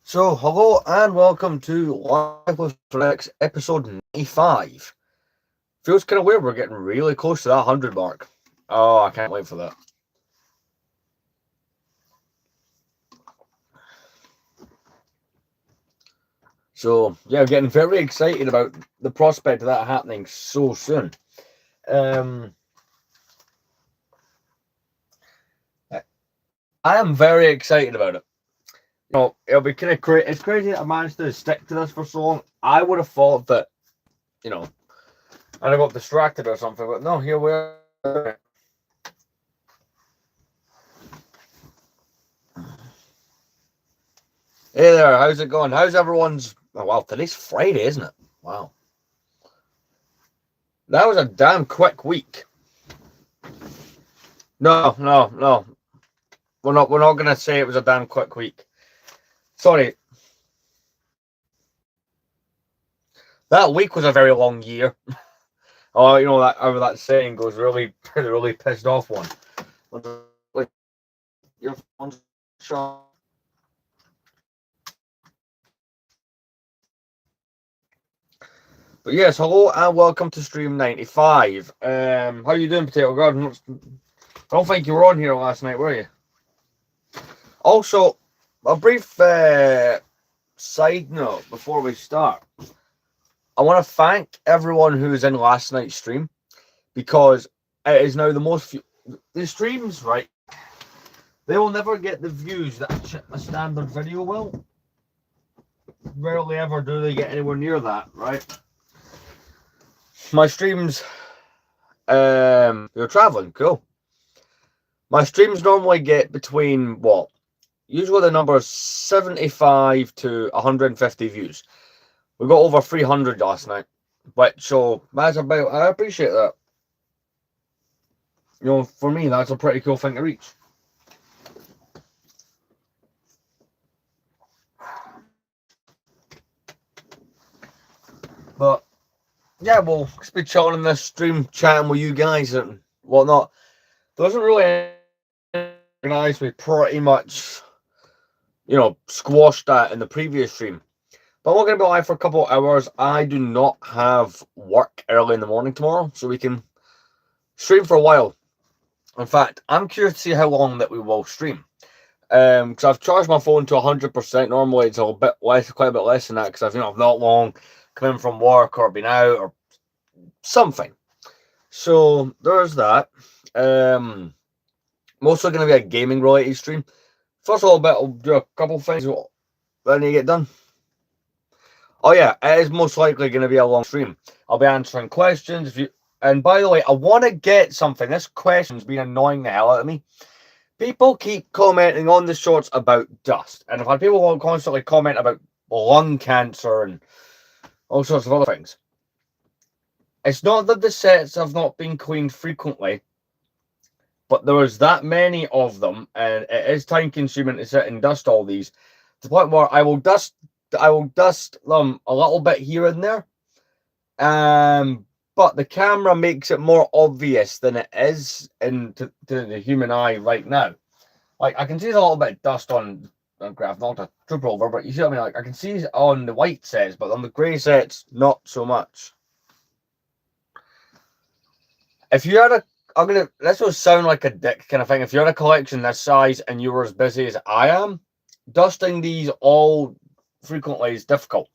So, hello and welcome to Live with Rex episode 95. Feels kind of weird, we're getting really close to that 100 mark. Oh, I can't wait for that. So, yeah, I'm getting very excited about the prospect of that happening so soon. I am very excited about it. It'll be kind of crazy. It's crazy that I managed to stick to this for so long. I would have thought that, you know, I'd have got distracted or something, but no, here we are. Hey there, how's it going? How's everyone's... Oh, wow, today's Friday, isn't it? Wow. That was a damn quick week. No. We're not gonna say it was a damn quick week. Sorry. That week was a very long year. Oh, you know that how that saying goes, really really pissed off one. Like your phone's shot. But yes, hello and welcome to Stream 95. How you doing, Potato Garden? I don't think you were on here last night, were you? Also, a brief side note before we start. I want to thank everyone who was in last night's stream because it is now the most... The streams, right? They will never get the views that a standard video will. Rarely ever do they get anywhere near that, right? My streams, you're traveling, cool. My streams normally get between what? Usually the number is 75 to 150 views. We got over 300 last night, but so that's about... I appreciate that. You know, for me, that's a pretty cool thing to reach. But yeah, we'll just be chilling in this stream, chatting with you guys and whatnot. Doesn't really organise. We pretty much, squashed that in the previous stream. But we're going to be live for a couple of hours. I do not have work early in the morning tomorrow, so we can stream for a while. In fact, I'm curious to see how long that we will stream. Because I've charged my phone to 100%. Normally it's a bit less, quite a bit less than that, because I've not long come in from work or been out or something. So there's that. Mostly going to be a gaming related stream. First of all, I'll do a couple things that I need to get done. Oh yeah, it is most likely going to be a long stream. I'll be answering questions. And by the way, I want to get something. This question's been annoying the hell out of me. People keep commenting on the shorts about dust. And I've had people constantly comment about lung cancer and all sorts of other things. It's not that the sets have not been cleaned frequently, but there was that many of them, and it is time consuming to sit and dust all these, to the point where I will dust them a little bit here and there. But the camera makes it more obvious than it is to the human eye right now. Like, I can see there's a little bit of dust on I've knocked a trooper over, but you see what I mean? Like, I can see on the white sets, but on the grey sets, not so much. If you had this will sound like a dick kind of thing. If you had a collection this size and you were as busy as I am, dusting these all frequently is difficult.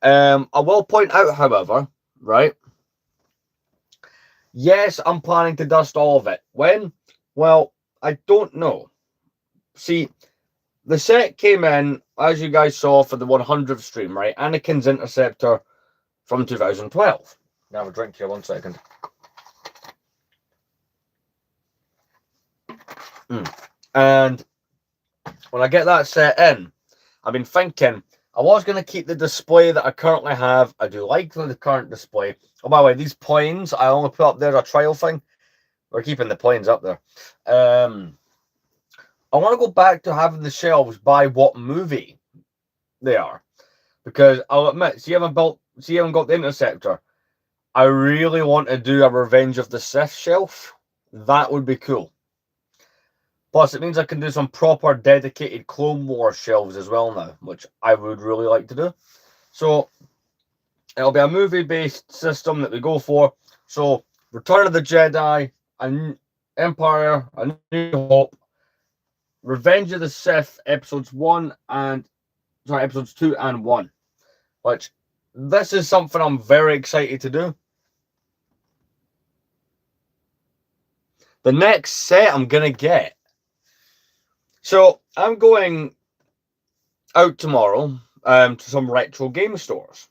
I will point out, however, right? Yes, I'm planning to dust all of it. When? Well, I don't know. See, the set came in, as you guys saw, for the 100th stream, right? Anakin's Interceptor from 2012. Now have a drink here, 1 second. And when I get that set in, I've been thinking I was going to keep the display that I currently have. I do like the current display. Oh, by the way, these planes I only put up there a trial thing. We're keeping the planes up there. I want to go back to having the shelves by what movie they are, because I'll admit, see, I haven't got the Interceptor. I really want to do a Revenge of the Sith shelf. That would be cool. Plus, it means I can do some proper dedicated Clone Wars shelves as well now, which I would really like to do. So, it'll be a movie-based system that we go for. So, Return of the Jedi, Empire, A New Hope, Revenge of the Sith, episodes 2 and 1. Which, this is something I'm very excited to do. The next set I'm going to get. So, I'm going out tomorrow to some retro game stores.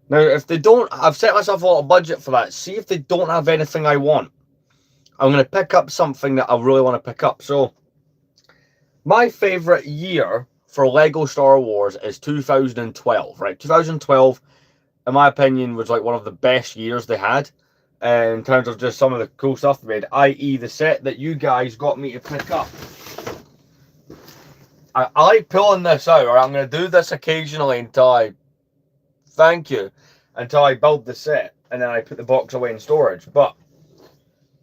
Now, if they don't, I've set myself a lot of budget for that. See if they don't have anything I want. I'm going to pick up something that I really want to pick up. So, my favourite year for Lego Star Wars is 2012, right? 2012, in my opinion, was like one of the best years they had in terms of just some of the cool stuff they made, i.e. the set that you guys got me to pick up. I like pulling this out, or I'm going to do this occasionally until I build the set, and then I put the box away in storage. But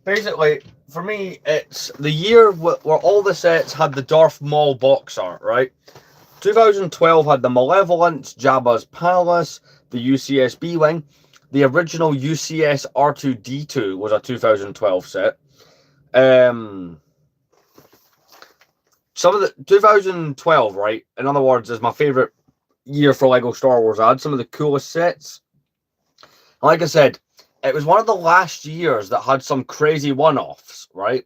basically, for me, it's the year where all the sets had the Darth Maul box art, right? 2012 had the Malevolence, Jabba's Palace, the UCS B-Wing. The original UCS R2-D2 was a 2012 set. Some of the 2012, right? In other words, is my favorite year for Lego Star Wars. I had some of the coolest sets. Like I said, it was one of the last years that had some crazy one-offs, right?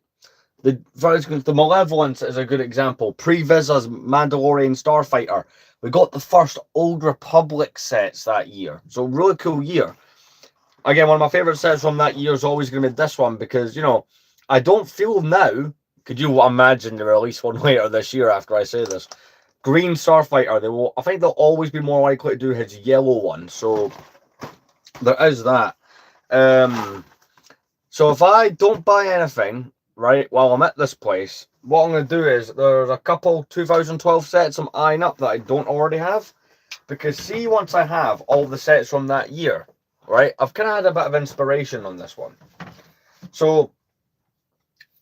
For instance, the Malevolence is a good example. Pre-Viz's Mandalorian Starfighter. We got the first Old Republic sets that year. So, really cool year. Again, one of my favorite sets from that year is always going to be this one because, you know, I don't feel now. Could you imagine the release one later this year after I say this? Green Starfighter. I think they'll always be more likely to do his yellow one. So, there is that. So if I don't buy anything, right, while I'm at this place, what I'm going to do is there's a couple 2012 sets I'm eyeing up that I don't already have. Because see, once I have all the sets from that year, right, I've kind of had a bit of inspiration on this one. So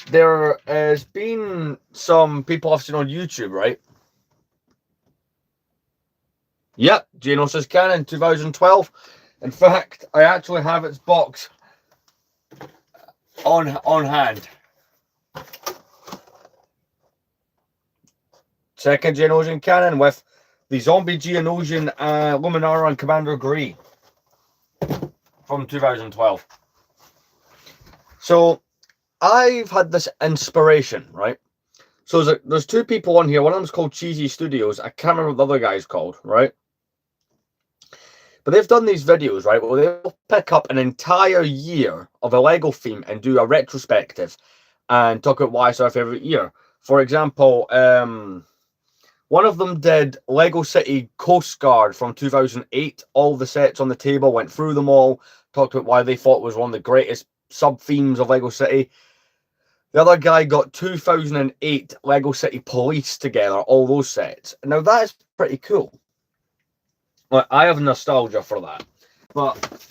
there has been some people I've seen on YouTube, right? Yep, Geonosis Cannon 2012. In fact, I actually have its box on hand. Second Geonosian Cannon with the Zombie Geonosian Luminara and Commander Gree from 2012. So I've had this inspiration, right? So there's two people on here. One of them's called Cheesy Studios. I can't remember what the other guy's called, right? But they've done these videos, right, where they'll pick up an entire year of a Lego theme and do a retrospective and talk about why it's our favourite year. For example, one of them did Lego City Coast Guard from 2008. All the sets on the table, went through them all, talked about why they thought it was one of the greatest sub-themes of Lego City. The other guy got 2008 Lego City Police together, all those sets. Now, that is pretty cool. I have nostalgia for that. But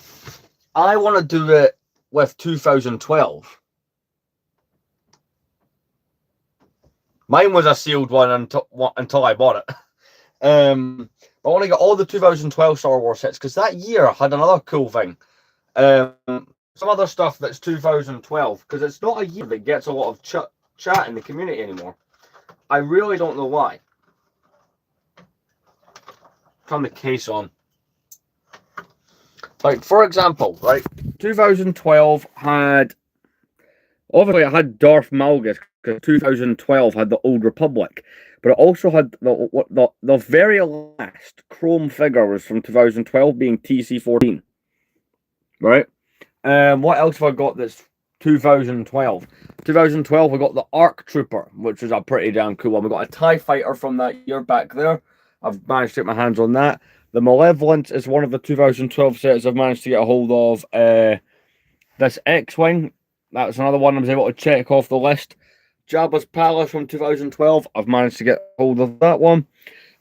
I want to do it with 2012. Mine was a sealed one until I bought it. But I want to get all the 2012 Star Wars sets because that year had another cool thing. Some other stuff that's 2012 because it's not a year that gets a lot of chat in the community anymore. I really don't know why. Turn the case on. Like, for example, right, 2012 had, obviously it had Darth Malgus because 2012 had the Old Republic, but it also had the very last Chrome figure was from 2012 being TC-14, right? What else have I got that's 2012? 2012 we got the ARC Trooper, which is a pretty damn cool one. We got a TIE Fighter from that year back there. I've managed to get my hands on that. The Malevolence is one of the 2012 sets I've managed to get a hold of. This X-Wing, that's another one I was able to check off the list. Jabba's Palace from 2012, I've managed to get hold of that one.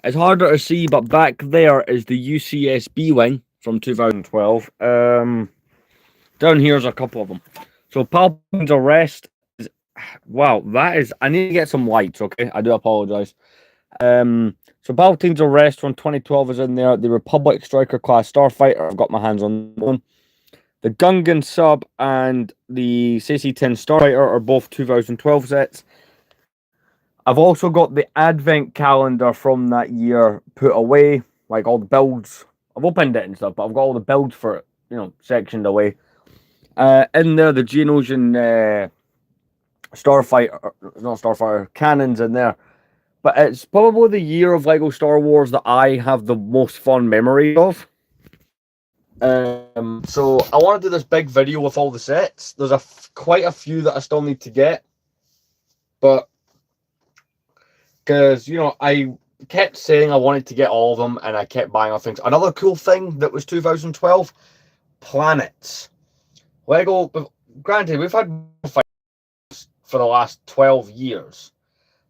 It's harder to see, but back there is the UCS B-Wing from 2012. Down here's a couple of them. So Palpatine's Arrest is wow, that is. I need to get some lights. Okay, I do apologize. So Palpatine's Arrest from 2012 is in there. The Republic Striker Class Starfighter, I've got my hands on one. The Gungan Sub and the CC-10 Starfighter are both 2012 sets. I've also got the Advent calendar from that year put away, like all the builds. I've opened it and stuff, but I've got all the builds for it, sectioned away. In there, the Geonosian Starfighter, not Starfighter, cannons in there. But it's probably the year of Lego Star Wars that I have the most fond memory of. So I want to do this big video with all the sets. There's quite a few that I still need to get, but because I kept saying I wanted to get all of them, and I kept buying other things. Another cool thing that was 2012, planets. Lego. Granted, we've had for the last 12 years.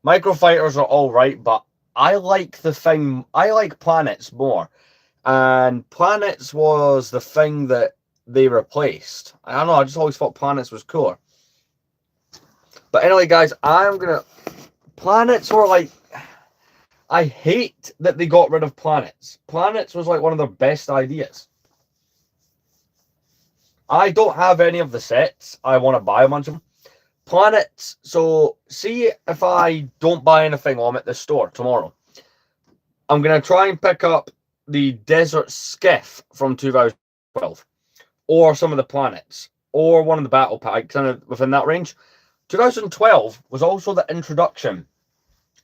Microfighters are all right, but I like planets more. And planets was the thing that they replaced. I don't know, I just always thought planets was cooler. But anyway, guys, planets were like, I hate that they got rid of planets. Planets was like one of their best ideas. I don't have any of the sets. I want to buy a bunch of them. Planets, so see if I don't buy anything while I'm at the store tomorrow. I'm going to try and pick up the Desert Skiff from 2012, or some of the planets, or one of the battle packs within that range. 2012 was also the introduction,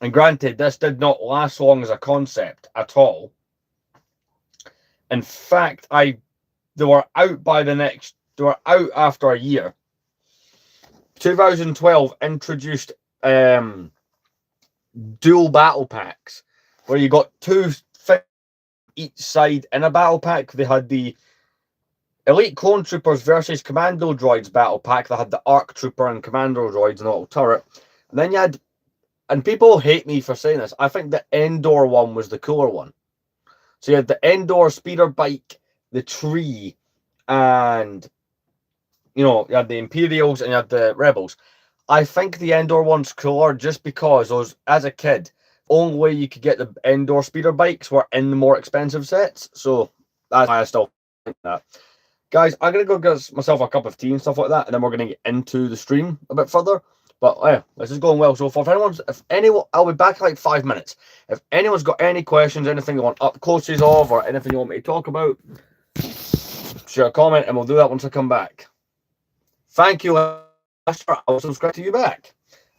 and granted, this did not last long as a concept at all. In fact, they were out after a year. 2012 introduced dual battle packs, where you got two each side in a battle pack. They had the Elite Clone Troopers versus Commando Droids battle pack that had the ARC Trooper and Commando Droids and a little turret. And then you had, and people hate me for saying this, I think the Endor one was the cooler one. So you had the Endor speeder bike, the tree, and you had the Imperials and you had the Rebels. I think the Endor one's cooler just because as a kid, only way you could get the Endor speeder bikes were in the more expensive sets. So that's why I still think that. Guys, I'm going to go get myself a cup of tea and stuff like that, and then we're going to get into the stream a bit further. But yeah, this is going well so far. If anyone, I'll be back in like 5 minutes. If anyone's got any questions, anything you want up closes of, or anything you want me to talk about, share a comment and we'll do that once I come back. Thank you, Lester. I'll subscribe to you back.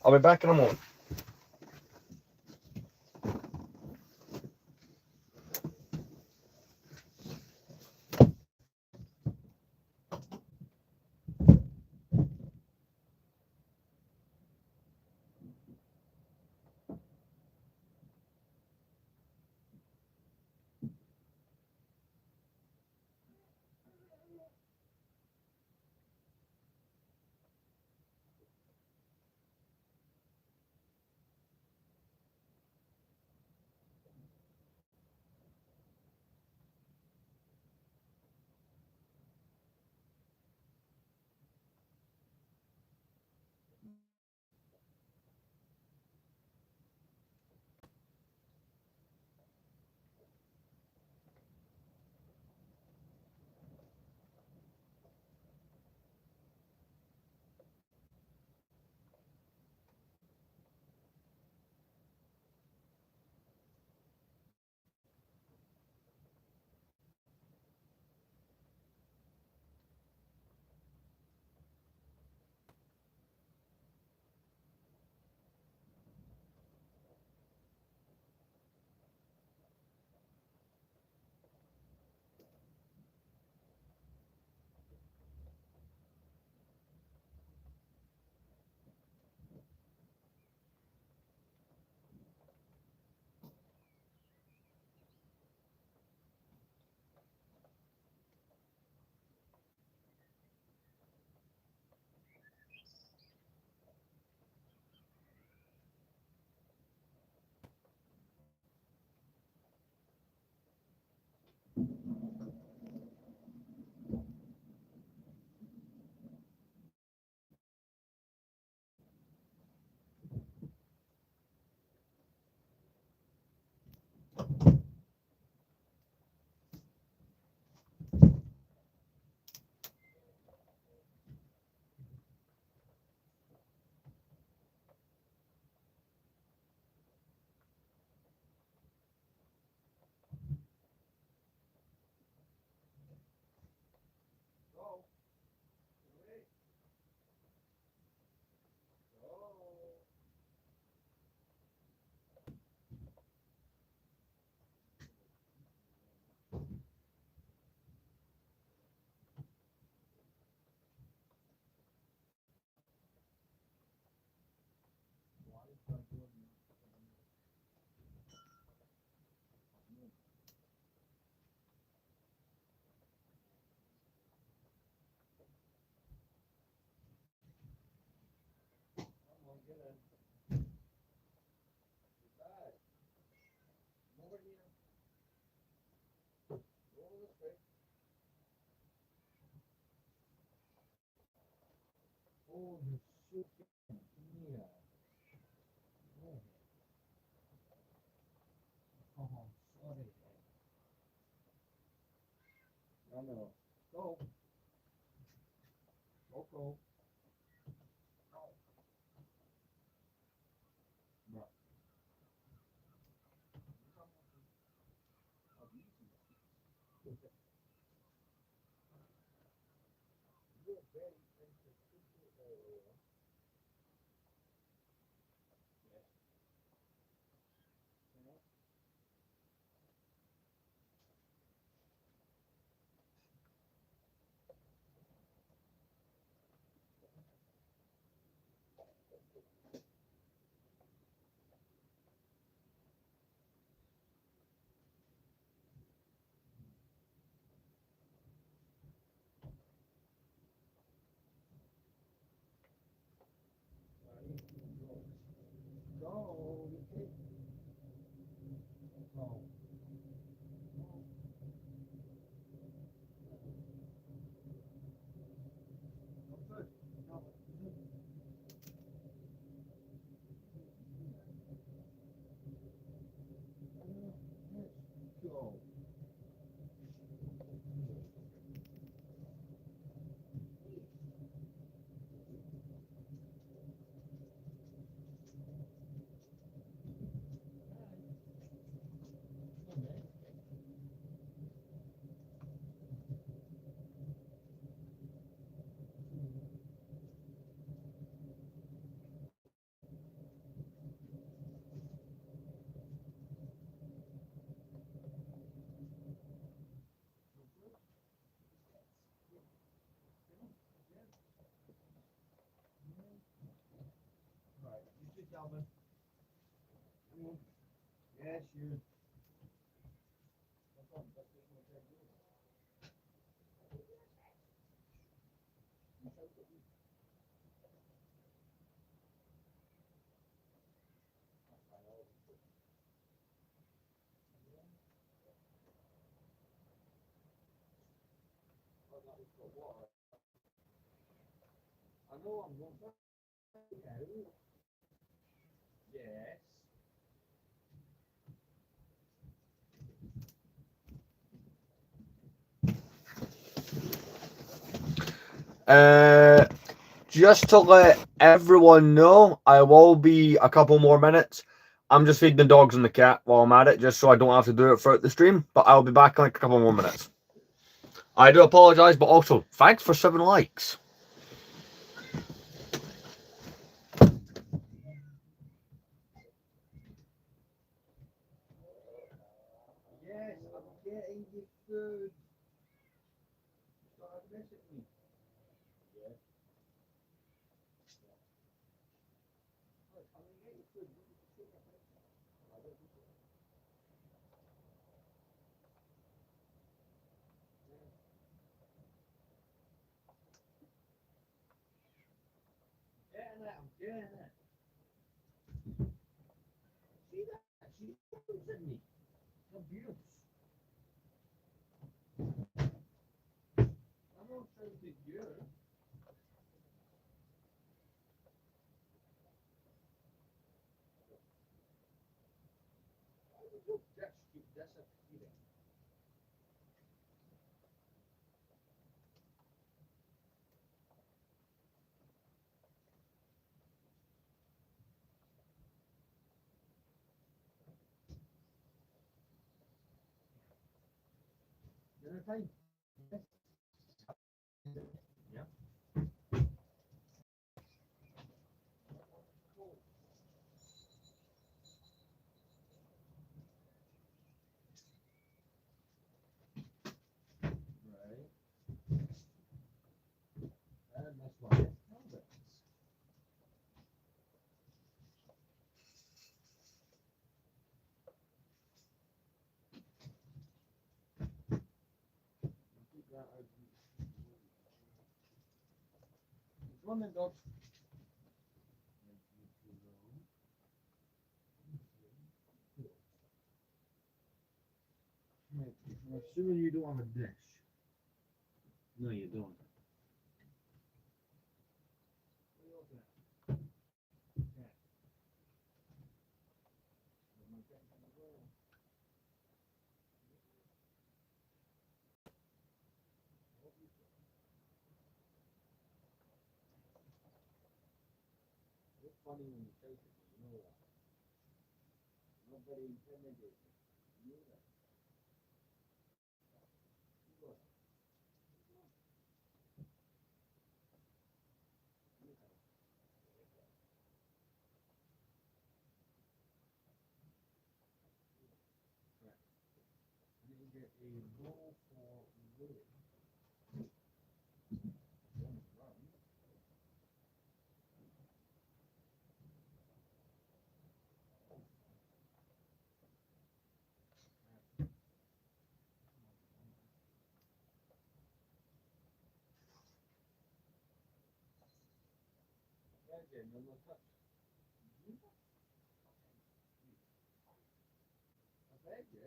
I'll be back in a moment. Uh, just to let everyone know, I will be a couple more minutes. I'm just feeding the dogs and the cat while I'm at it, just so I don't have to do it throughout the stream. But I'll be back in like a couple more minutes. I do apologize, but also thanks for 7 likes. I'm assuming you don't have a dish. No, you don't. funny when you take it, you know that. Nobody intimidates you. You know that. You get a roll for Willie. No touch. I beg you.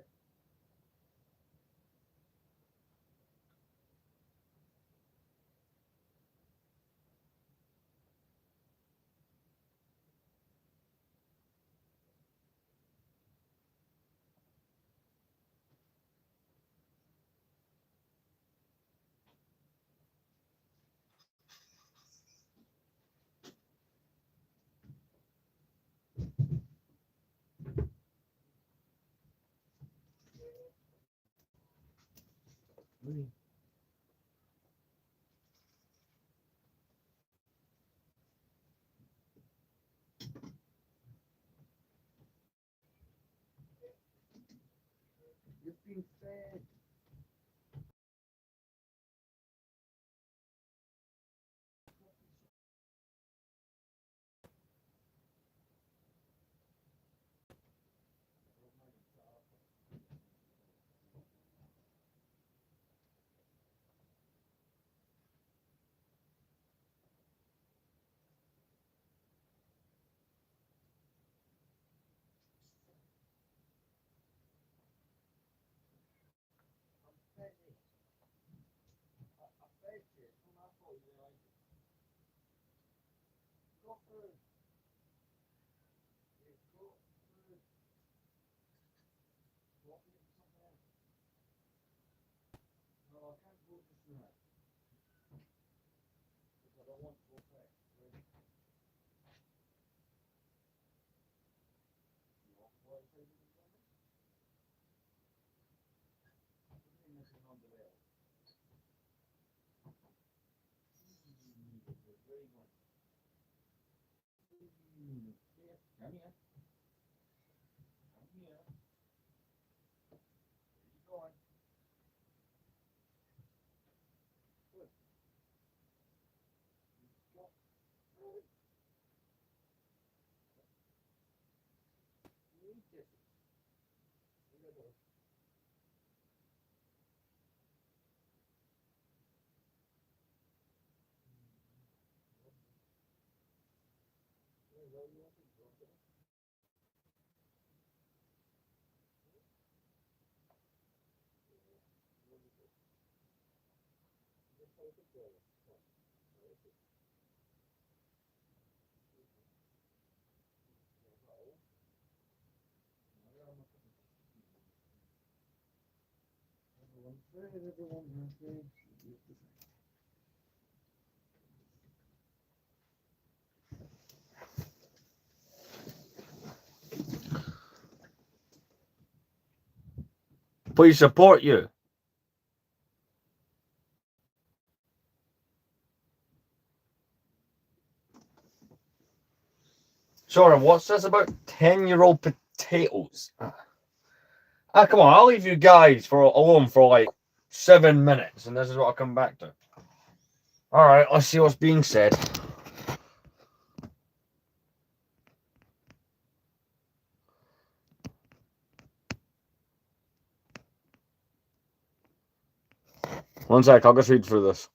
Willie. You've been fed. No, I can't go just now. Because I don't want to go back. You want to go outside with the camera? Missing on the rail. Very good. Here, come here. Come here. Where you going? Good. Go. Good. You eat this. Here it is. Where you want to go? Just hold it there. Everyone has their please support you. Sorry, what's this about 10-year-old potatoes? Come on, I'll leave you guys alone for like 7 minutes, and this is what I'll come back to. Alright, let's see what's being said. One sec, I'll just read through this.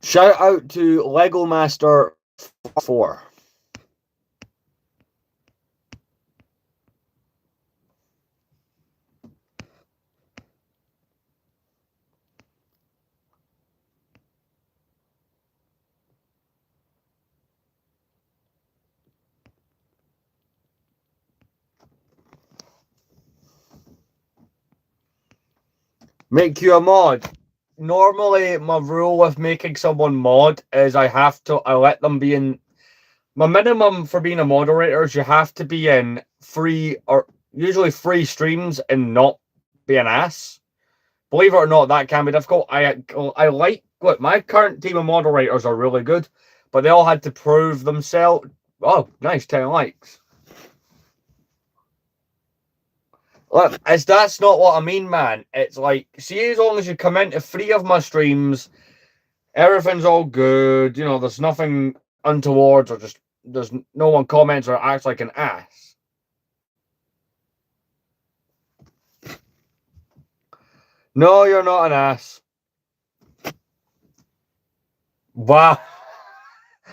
Shout out to Lego Master 4. Make you a mod. Normally, my rule with making someone mod is I let them be in. My minimum for being a moderator is you have to be in free or usually free streams and not be an ass. Believe it or not, that can be difficult. I like, look, my current team of moderators are really good, but they all had to prove themselves. Oh, nice, 10 likes. Look, that's not what I mean, man. It's like, see, as long as you come into 3 of my streams, everything's all good. You know, there's nothing untowards or just there's no one comments or acts like an ass. No, you're not an ass. Wow.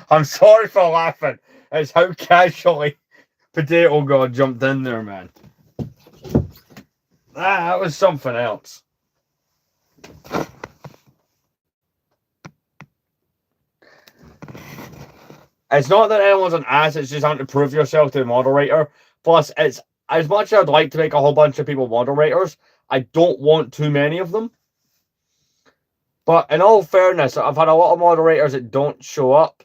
I'm sorry for laughing. It's how casually Potato God jumped in there, man. That was something else. It's not that anyone's an ass, it's just having to prove yourself to the moderator. Plus, it's as much as I'd like to make a whole bunch of people moderators, I don't want too many of them. But in all fairness, I've had a lot of moderators that don't show up.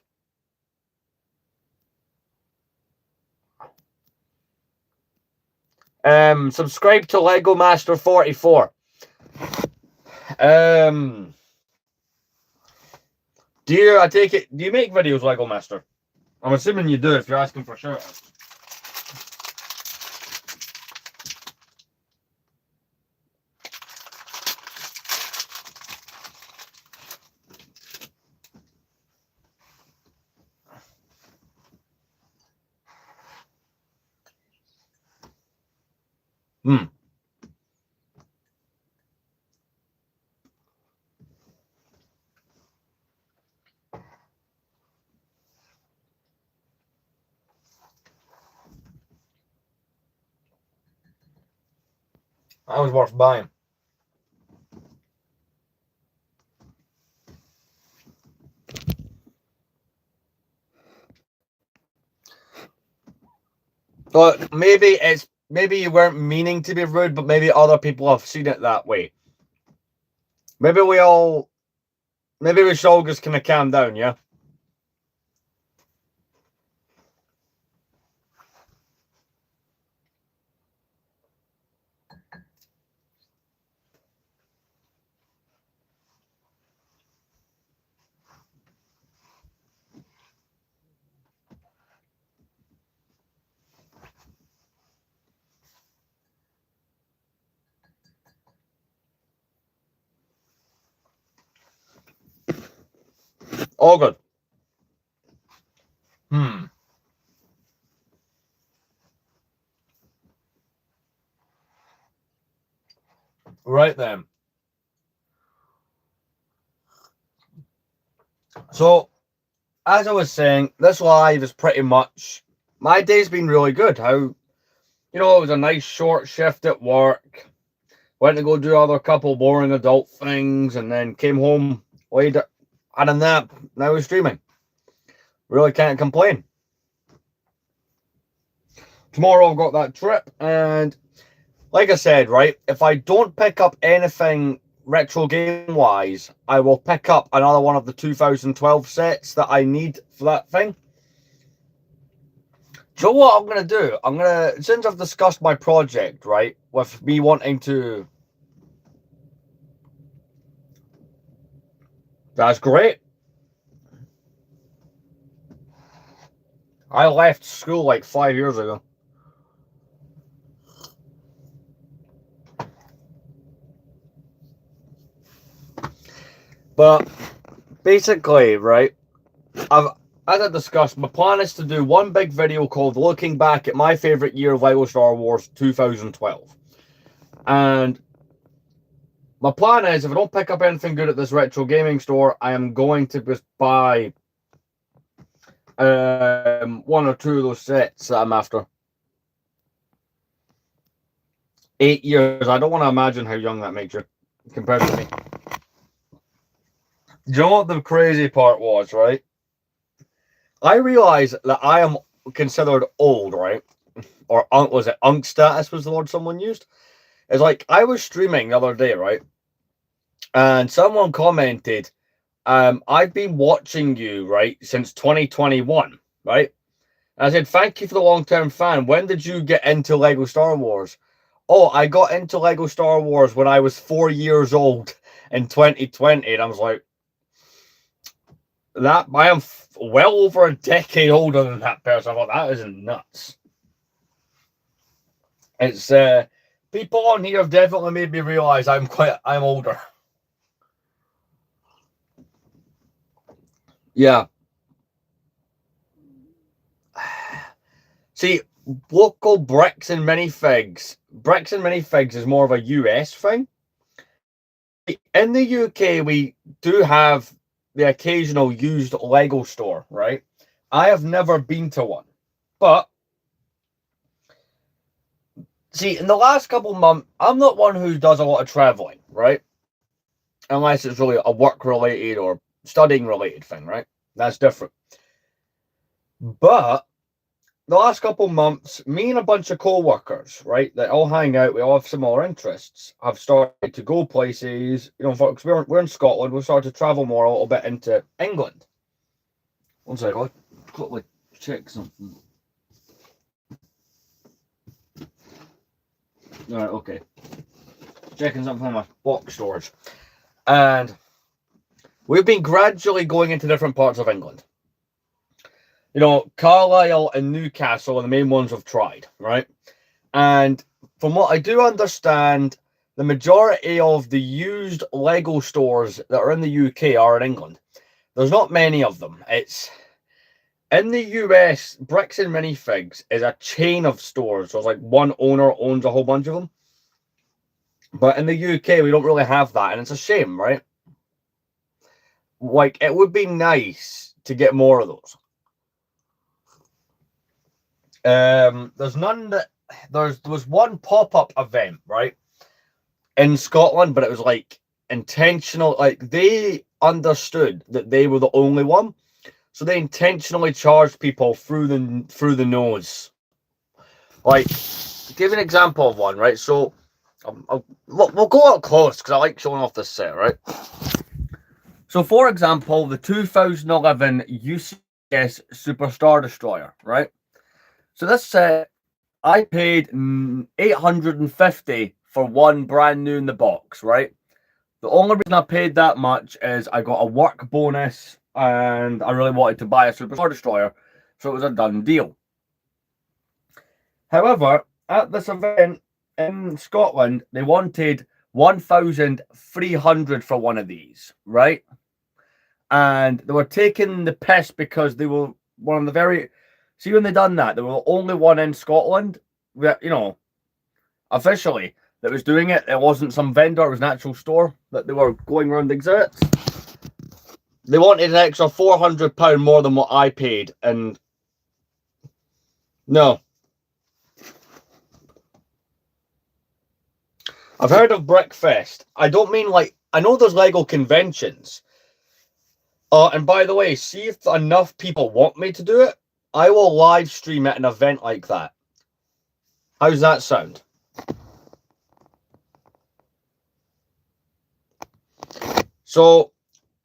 Subscribe to Lego Master 44. Do you, I take it, do you make videos, Lego Master? I'm assuming you do if you're asking for sure. That was worth buying. But maybe you weren't meaning to be rude, but maybe other people have seen it that way. Maybe we should all just kind of calm down, yeah? All good. Right then. So, as I was saying, this live is pretty much, my day's been really good. It was a nice short shift at work. Went to go do other couple boring adult things and then came home, had a nap, now we're streaming. Really can't complain. Tomorrow I've got that trip, and like I said, right, if I don't pick up anything retro game wise, I will pick up another one of the 2012 sets that I need for that thing. Do you know what I'm going to do? Since I've discussed my project, right, with me wanting to... That's great. I left school like 5 years ago. But basically, right, as I discussed, my plan is to do one big video called Looking Back at My Favorite Year of LEGO Star Wars 2012. And my plan is, if I don't pick up anything good at this retro gaming store, I am going to just buy one or two of those sets that I'm after. 8 years. I don't want to imagine how young that makes you compared to me. Do you know what the crazy part was, right? I realized that I am considered old, right? Or was it unk status was the word someone used? It's like, I was streaming the other day, right? And someone commented, I've been watching you, right, since 2021, right? And I said, thank you for the long-term fan. When did you get into Lego Star Wars? Oh, I got into Lego Star Wars when I was 4 years old in 2020. And I was like, that I am well over a decade older than that person. I thought, that is nuts. It's people on here have definitely made me realize I'm older. Yeah. See, local bricks and minifigs. Bricks and minifigs is more of a US thing. In the UK, we do have the occasional used Lego store, right? I have never been to one. But, see, in the last couple months, I'm not one who does a lot of traveling, right? Unless it's really a work-related or studying-related thing, right? That's different. But the last couple months, me and a bunch of co-workers, right, that all hang out, we all have similar interests, have started to go places, you know, folks, we're in Scotland, we've started to travel more a little bit into England. One second, I'll quickly check something. Alright, okay. Checking something on my box storage. And we've been gradually going into different parts of England. You know, Carlisle and Newcastle are the main ones I've tried, right? And from what I do understand, the majority of the used Lego stores that are in the UK are in England. There's not many of them. It's in the US, Bricks and Minifigs is a chain of stores. So it's like one owner owns a whole bunch of them. But in the UK, we don't really have that, and it's a shame, right? Like, it would be nice to get more of those. There's none that there was one pop-up event, right, in Scotland, but it was like intentional. Like, they understood that they were the only one, so they intentionally charged people through the nose. Like, give an example of one, right? So we'll go out close because I like showing off this set, right? So, for example, the 2011 UCS Super Star Destroyer, right? So this set, I paid 850 for one brand new in the box, right? The only reason I paid that much is I got a work bonus and I really wanted to buy a Super Star Destroyer, so it was a done deal. However, at this event in Scotland, they wanted 1,300 for one of these, right? And they were taking the piss because they were one of the very... See, when they done that, they were the only one in Scotland that, you know, officially, that was doing it. It wasn't some vendor, it was an actual store that they were going around the exhibits. They wanted an extra £400 more than what I paid, and no. I've heard of Brickfest. I don't mean like, I know there's Lego conventions. And by the way, see if enough people want me to do it, I will live stream at an event like that. How's that sound? So,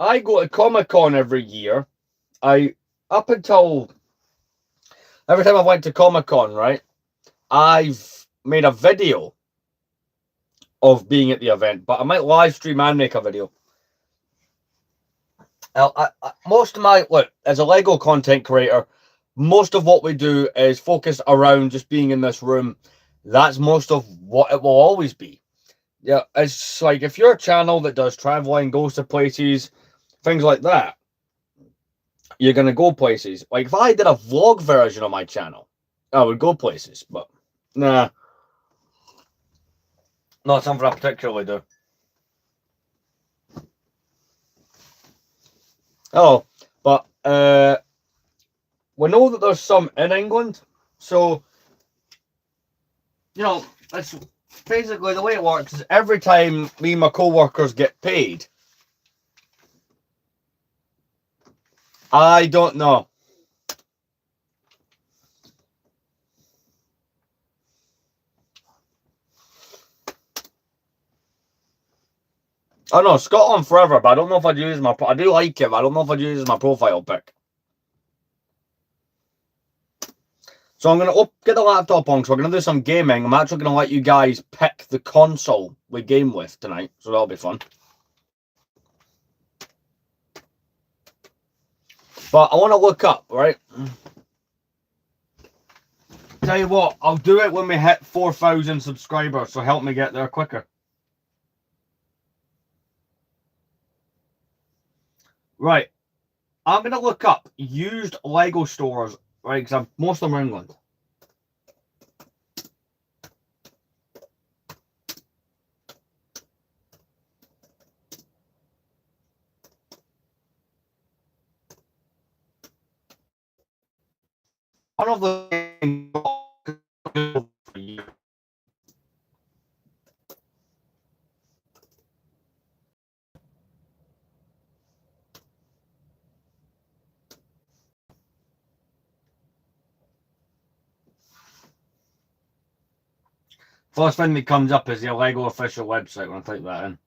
I go to Comic-Con every year. Up until every time I went to Comic-Con, right, I've made a video of being at the event, but I might live stream and make a video. Most of my, look, as a Lego content creator, most of what we do is focused around just being in this room. That's most of what it will always be. Yeah, it's like if you're a channel that does traveling, goes to places, things like that, you're going to go places. Like if I did a vlog version of my channel, I would go places, but nah, not something I particularly do. Oh, but we know that there's some in England, so, you know, it's basically the way it works is every time me and my co-workers get paid, I don't know. Oh no, Scotland forever, but I don't know if I'd use my. I do like it, but I don't know if I'd use my profile pic. So I'm gonna get the laptop on. So we're gonna do some gaming. I'm actually gonna let you guys pick the console we game with tonight. So that'll be fun. But I want to look up, right? Tell you what, I'll do it when we hit 4,000 subscribers. So help me get there quicker. Right. I'm going to look up used Lego stores, right? Because most of them are England. One of the first thing that comes up is the Lego official website when I type that in.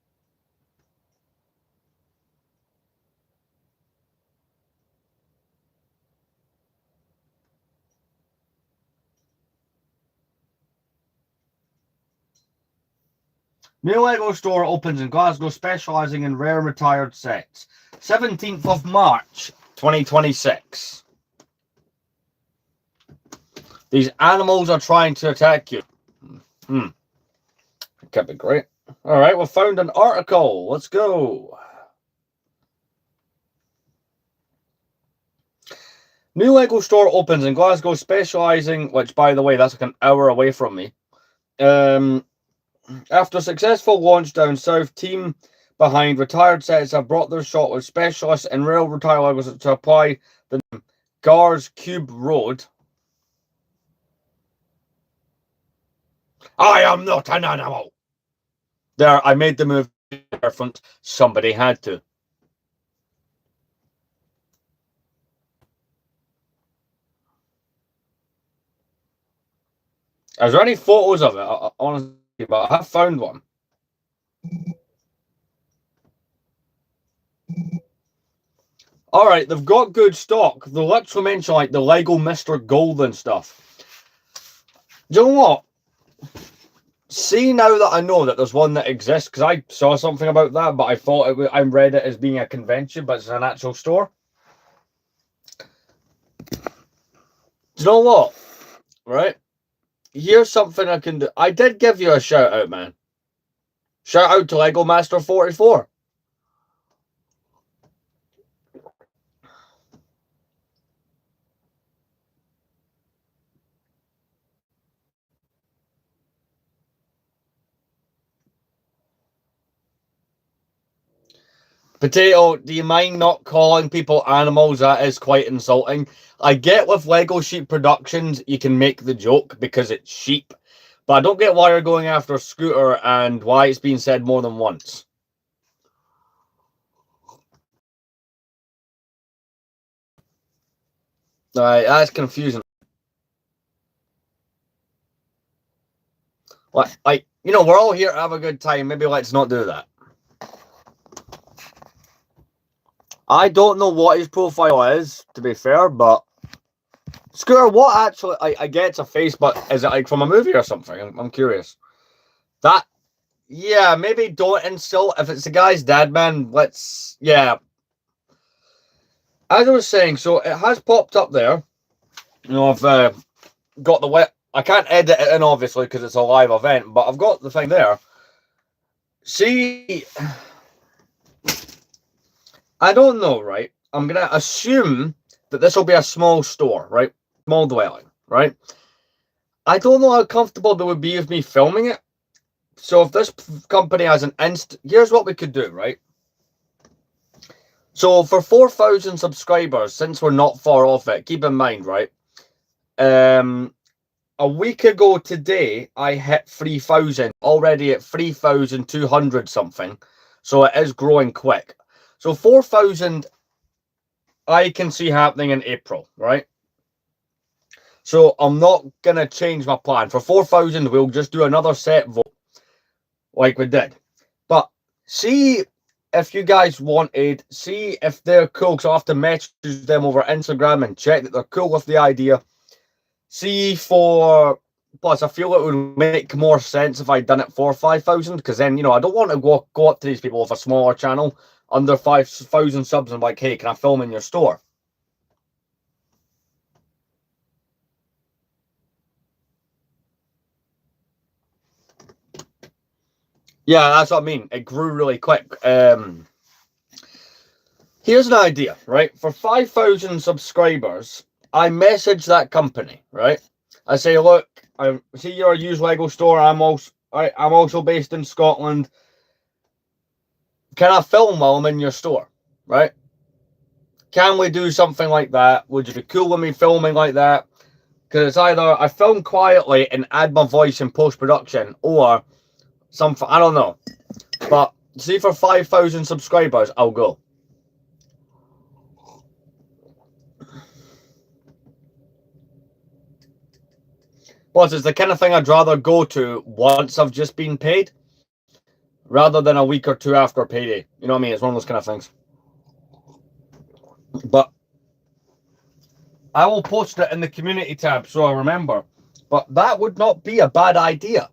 New Lego store opens in Glasgow, specialising in rare retired sets. 17th of March, 2026. These animals are trying to attack you. It could be great. All right, we found an article. Let's go. New Lego store opens in Glasgow, specialising, which, by the way, that's like an hour away from me. After a successful launch down south, team behind retired sets have brought their shot with specialists in rail retired Legos to apply the name Gars Cube Road. I am not an animal. There, I made the move different. Somebody had to. Is there any photos of it? Honestly, but I have found one. All right, they've got good stock. They literally mention like the Lego Mr. Gold and stuff. Do you know what? See, now that I know that there's one that exists, because I saw something about that, but I thought it was, I read it as being a convention, but it's an actual store. Do you know what? Right? Here's something I can do. I did give you a shout out, man. Shout out to Lego Master 44. Potato, do you mind not calling people animals? That is quite insulting. I get with Lego Sheep Productions, you can make the joke because it's sheep, but I don't get why you're going after Scooter and why it's been said more than once. That's confusing. Like, you know, we're all here to have a good time. Maybe let's not do that. I don't know what his profile is, to be fair, but Scooter, what actually? I get it's a face, but is it like from a movie or something? I'm curious. That, yeah, maybe don't insult. If it's the guy's dad, man, let's, yeah. As I was saying, so it has popped up there. You know, I've got the wet. I can't edit it in, obviously, because it's a live event, but I've got the thing there. See, I don't know, right? I'm going to assume that this will be a small store, right? Small dwelling, right? I don't know how comfortable they would be with me filming it. So if this company has an here's what we could do, right? So for 4,000 subscribers, since we're not far off it, keep in mind, right? A week ago today, I hit 3,000, already at 3,200 something. So it is growing quick. So 4,000, I can see happening in April, right? So I'm not going to change my plan. For 4,000, we'll just do another set vote like we did. But See if you guys wanted, see if they're cool, because I'll have to message them over Instagram and check that they're cool with the idea. See for, plus I feel it would make more sense if I'd done it for 5,000, because then, you know, I don't want to go up to these people with a smaller channel, under 5,000 subs, and like, hey, can I film in your store? Yeah, that's what I mean. It grew really quick. Here's an idea, right? For 5,000 subscribers, I message that company, right? I say, look, I see you're a used Lego store. I'm also based in Scotland. Can I film while I'm in your store, right? Can we do something like that? Would you be cool with me filming like that? Because it's either I film quietly and add my voice in post-production, or something, I don't know. But see, for 5,000 subscribers, I'll go. Plus, it's the kind of thing I'd rather go to once I've just been paid, rather than a week or two after payday. You know what I mean? It's one of those kind of things. But I will post it in the community tab so I remember. But that would not be a bad idea.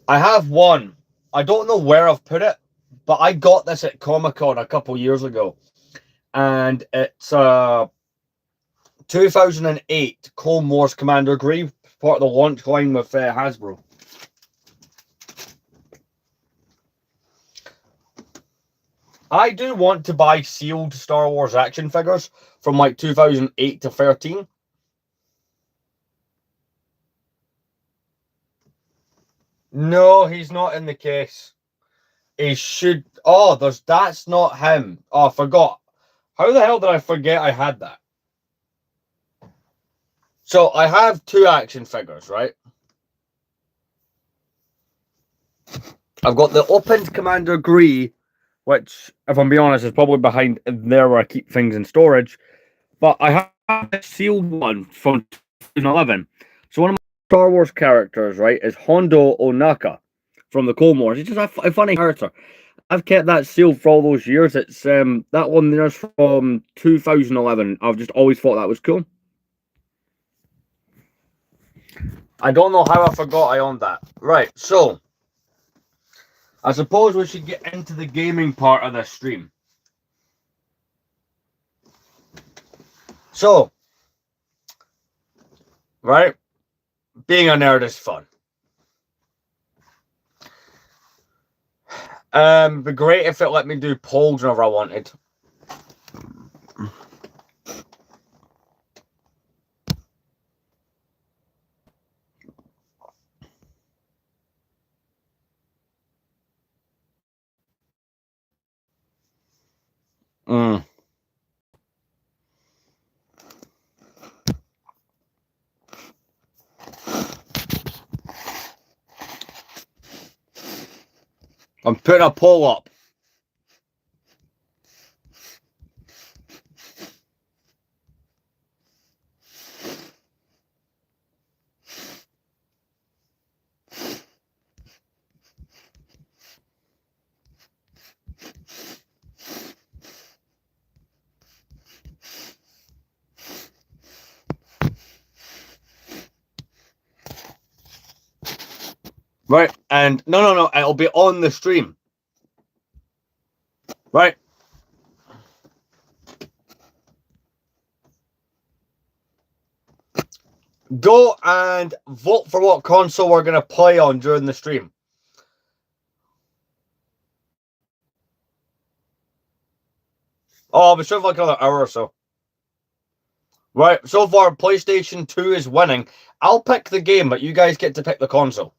I have one. I don't know where I've put it, but I got this at Comic-Con a couple years ago. And it's 2008 Clone Wars Commander Gree, part of the launch line with Hasbro. I do want to buy sealed Star Wars action figures from like 2008 to 13. No, he's not in the case. He should. Oh, that's not him. Oh, I forgot. How the hell did I forget I had that? So I have two action figures, right? I've got the opened Commander Gree, which, if I'm being honest, is probably behind there where I keep things in storage. But I have a sealed one from 2011. So one of my Star Wars characters, right, is Hondo Ohnaka from the Clone Wars. He's just a funny character. I've kept that sealed for all those years. It's that one there's from 2011. I've just always thought that was cool. I don't know how I forgot I owned that. Right, so I suppose we should get into the gaming part of this stream. So, right, being a nerd is fun. Be great if it let me do polls whenever I wanted. Mm. I'm putting a poll up. Right, and no, it'll be on the stream. Right. Go and vote for what console we're going to play on during the stream. Oh, I'll be sure for like another hour or so. Right, so far PlayStation 2 is winning. I'll pick the game, but you guys get to pick the console.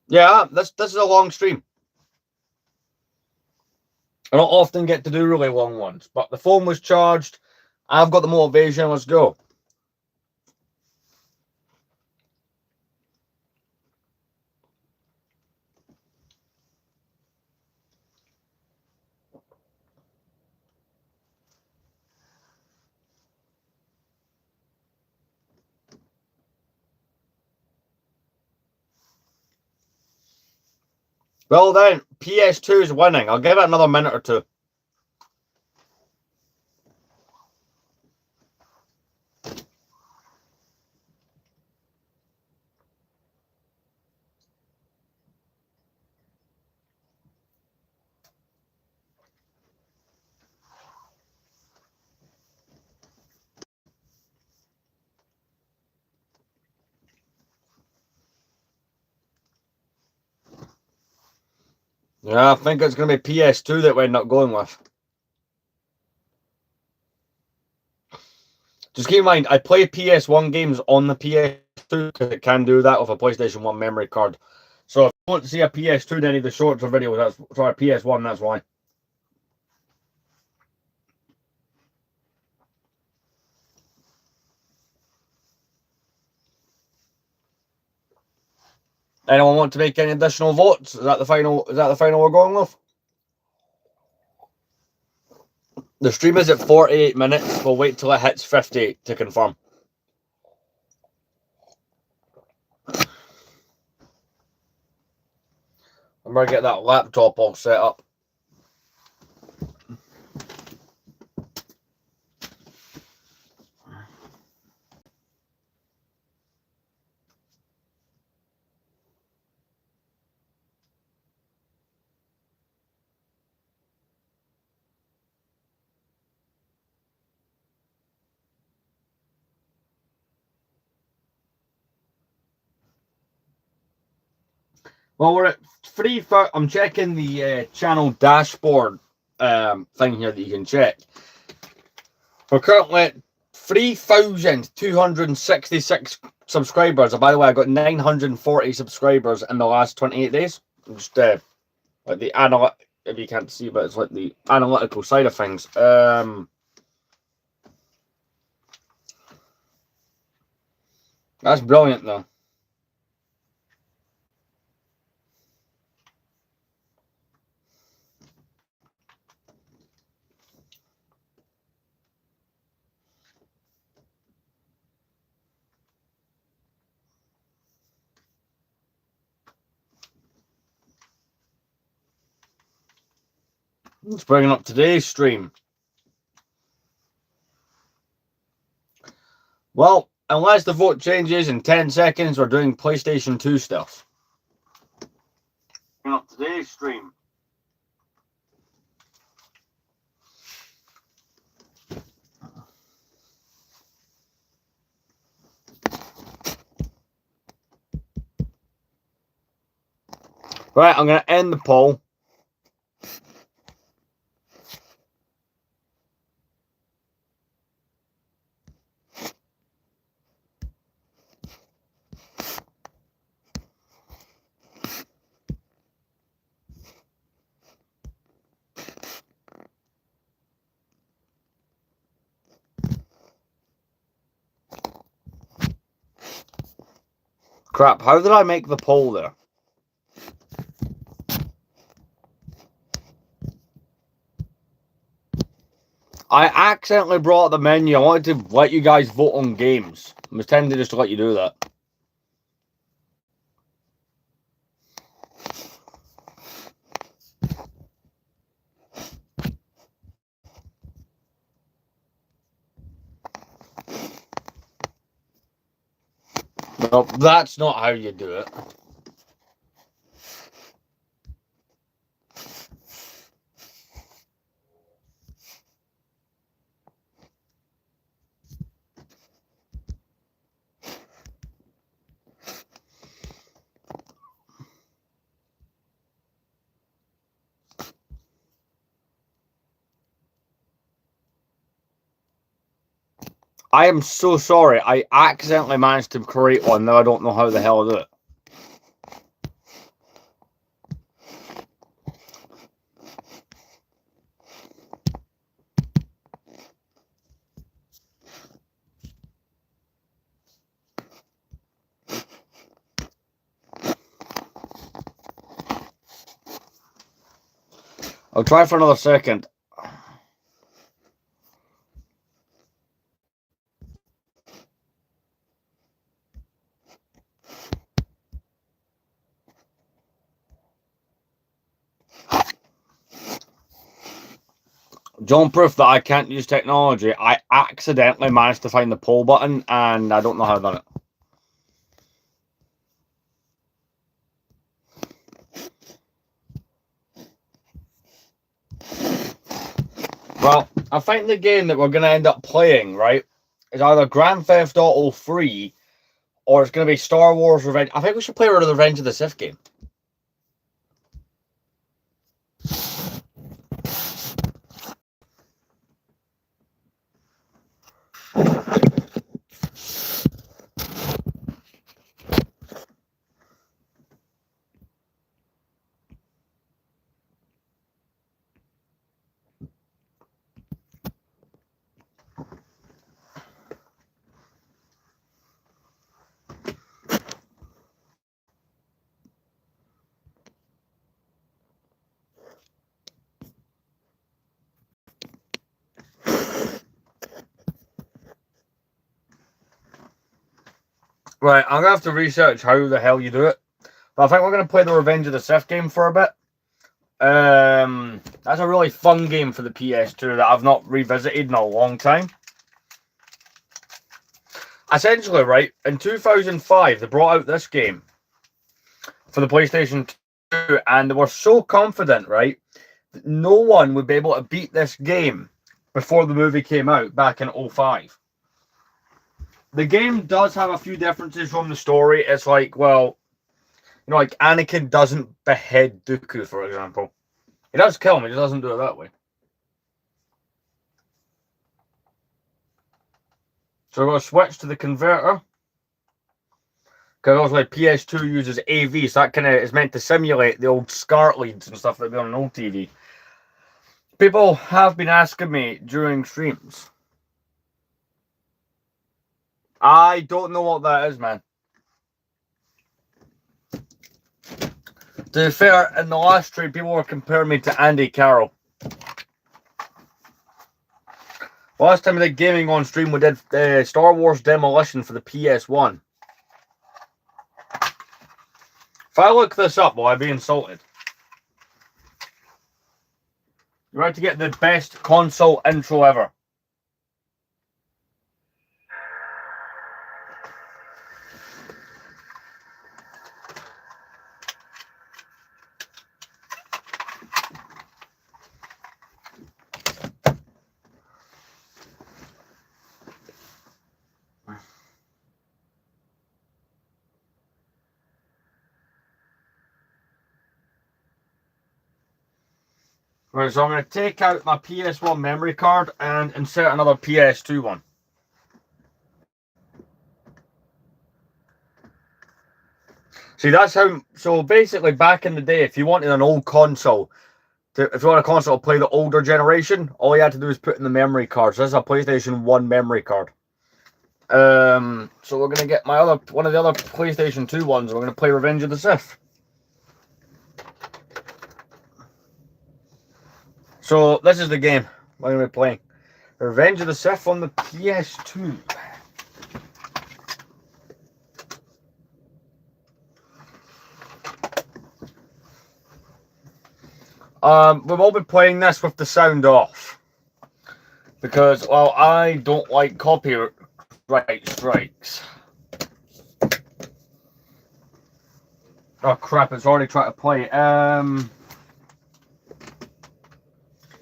Yeah, this is a long stream. I don't often get to do really long ones, but the phone was charged. I've got the motivation. Let's go. Well then, PS2 is winning. I'll give it another minute or two. Yeah, I think it's going to be PS2 that we end up going with. Just keep in mind, I play PS1 games on the PS2 because it can do that with a PlayStation 1 memory card. So if you want to see a PS2 in any of the shorts or videos, that's sorry, PS1, that's why. Anyone want to make any additional votes? Is that the final we're going with? The stream is at 48 minutes. We'll wait till it hits 50 to confirm. I'm gonna get that laptop all set up. Well, we're at I'm checking the channel dashboard thing here that you can check. We're currently at 3,266 subscribers. And by the way, I got 940 subscribers in the last 28 days. Just like the if you can't see, but it's like the analytical side of things. That's brilliant, though. Let's bring up today's stream. Well, unless the vote changes in 10 seconds, we're doing PlayStation 2 stuff. Bring up today's stream. Right, I'm going to end the poll. Crap, how did I make the poll there? I accidentally brought up the menu. I wanted to let you guys vote on games. I was tempted just to let you do that. No, that's not how you do it. I am so sorry. I accidentally managed to create one. Now I don't know how the hell to do it. I'll try for another second. John proof that I can't use technology. I accidentally managed to find the poll button, and I don't know how I done it. Well, I think the game that we're going to end up playing, right, is either Grand Theft Auto 3 or it's going to be Star Wars Revenge. I think we should play the Revenge of the Sith game. Right, I'm going to have to research how the hell you do it. But I think we're going to play the Revenge of the Sith game for a bit. That's a really fun game for the PS2 that I've not revisited in a long time. Essentially, right, in 2005, they brought out this game for the PlayStation 2, and they were so confident, right, that no one would be able to beat this game before the movie came out back in 2005. The game does have a few differences from the story. It's like, well, you know, like Anakin doesn't behead Dooku, for example. He does kill him, he just doesn't do it that way. So we're going to switch to the converter. Because obviously PS2 uses AV, so that kind of is meant to simulate the old SCART leads and stuff that be on an old TV. People have been asking me during streams. I don't know what that is, man. To be fair, in the last stream, people were comparing me to Andy Carroll. Last time we did gaming on stream, we did Star Wars Demolition for the PS1. If I look this up, will I be insulted? You're about to get the best console intro ever. Right, so I'm going to take out my PS1 memory card and insert another PS2 one. See, that's how... So basically, back in the day, if you wanted an old console, if you want a console to play the older generation, all you had to do is put in the memory card. So this is a PlayStation 1 memory card. So we're going to get one of the other PlayStation 2 ones. We're going to play Revenge of the Sith. So this is the game we're going to be playing. Revenge of the Sith on the PS2. We will be playing this with the sound off. Because, well, I don't like copyright strikes. Oh crap, it's already trying to play.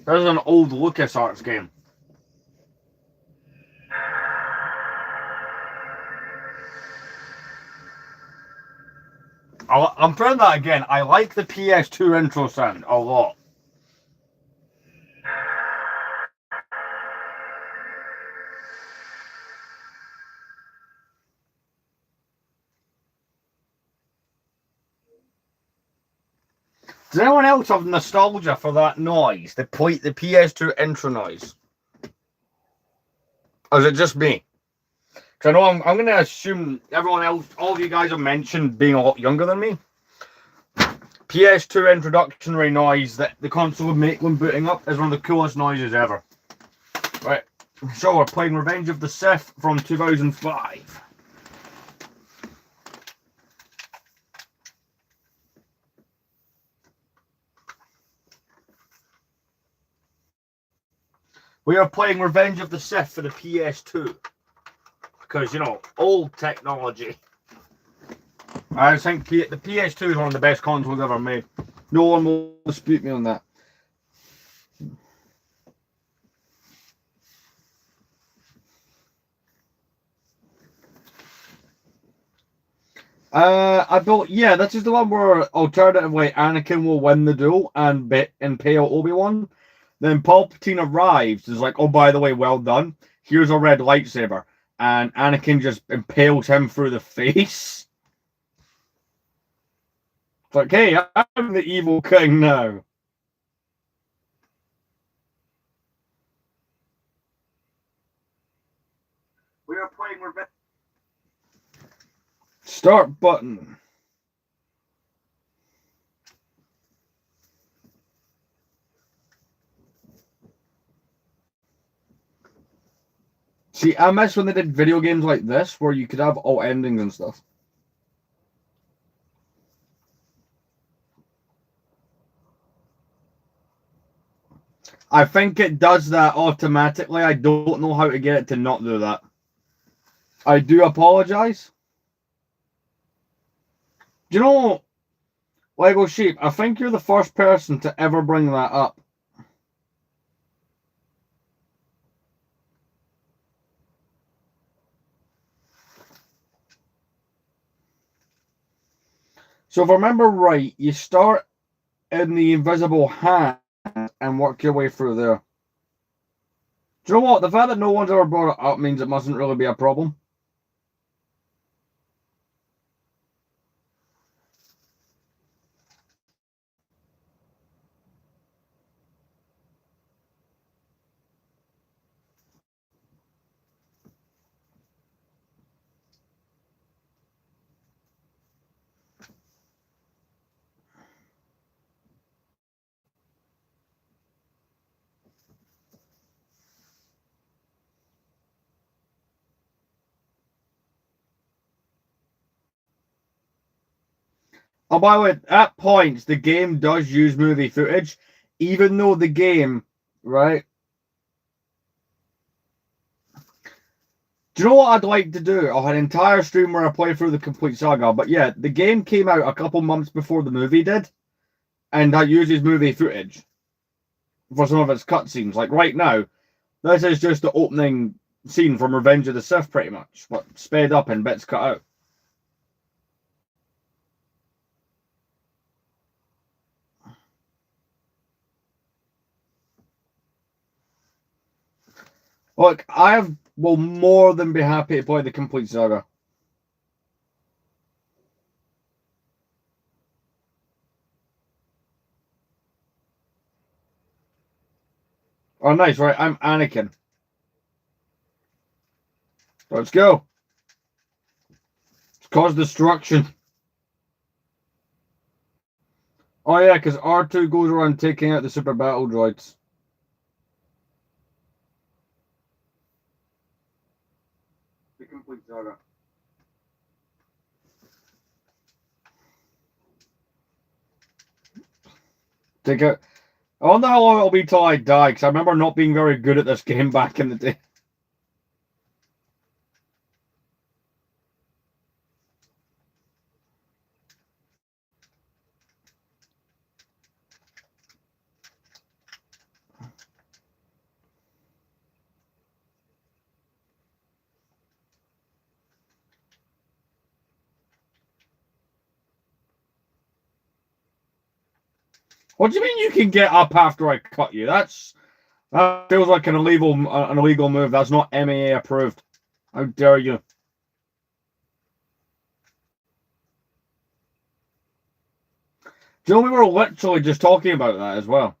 This is an old LucasArts game. I'm trying that again. I like the PS2 intro sound a lot. Does anyone else have nostalgia for that noise? The PS2 intro noise? Or is it just me? Because I know I'm going to assume everyone else, all of you guys have mentioned being a lot younger than me. PS2 introductory noise that the console would make when booting up is one of the coolest noises ever. Right, so we're playing Revenge of the Sith from 2005. We are playing Revenge of the Sith for the PS2. Because, you know, old technology. I think the PS2 is one of the best consoles ever made. No one will dispute me on that. Yeah, this is the one where alternatively Anakin will win the duel and impale Obi-Wan. Then Palpatine arrives, is like, oh, by the way, well done. Here's a red lightsaber. And Anakin just impales him through the face. It's like, hey, I'm the evil king now. We are playing Revenge. Start button. See, I miss when they did video games like this, where you could have alt endings and stuff. I think it does that automatically. I don't know how to get it to not do that. I do apologize. Do you know, Lego Sheep, I think you're the first person to ever bring that up. So if I remember right, you start in the invisible hand and work your way through there. Do you know what? The fact that no one's ever brought it up means it mustn't really be a problem. Oh, by the way, at points, the game does use movie footage, even though the game, right? Do you know what I'd like to do? I'll have an entire stream where I play through the complete saga. But yeah, the game came out a couple months before the movie did, and that uses movie footage for some of its cutscenes. Like right now, this is just the opening scene from Revenge of the Sith, pretty much, but sped up and bits cut out. Look, will more than be happy to play the complete saga. Oh, nice, right? I'm Anakin. Let's go. Let's cause destruction. Oh, yeah, because R2 goes around taking out the super battle droids. The complete saga. Take out. I wonder how long it'll be till I die, because I remember not being very good at this game back in the day. What do you mean you can get up after I cut you? That feels like an illegal move. That's not MAA approved. How dare you? Do you know we were literally just talking about that as well?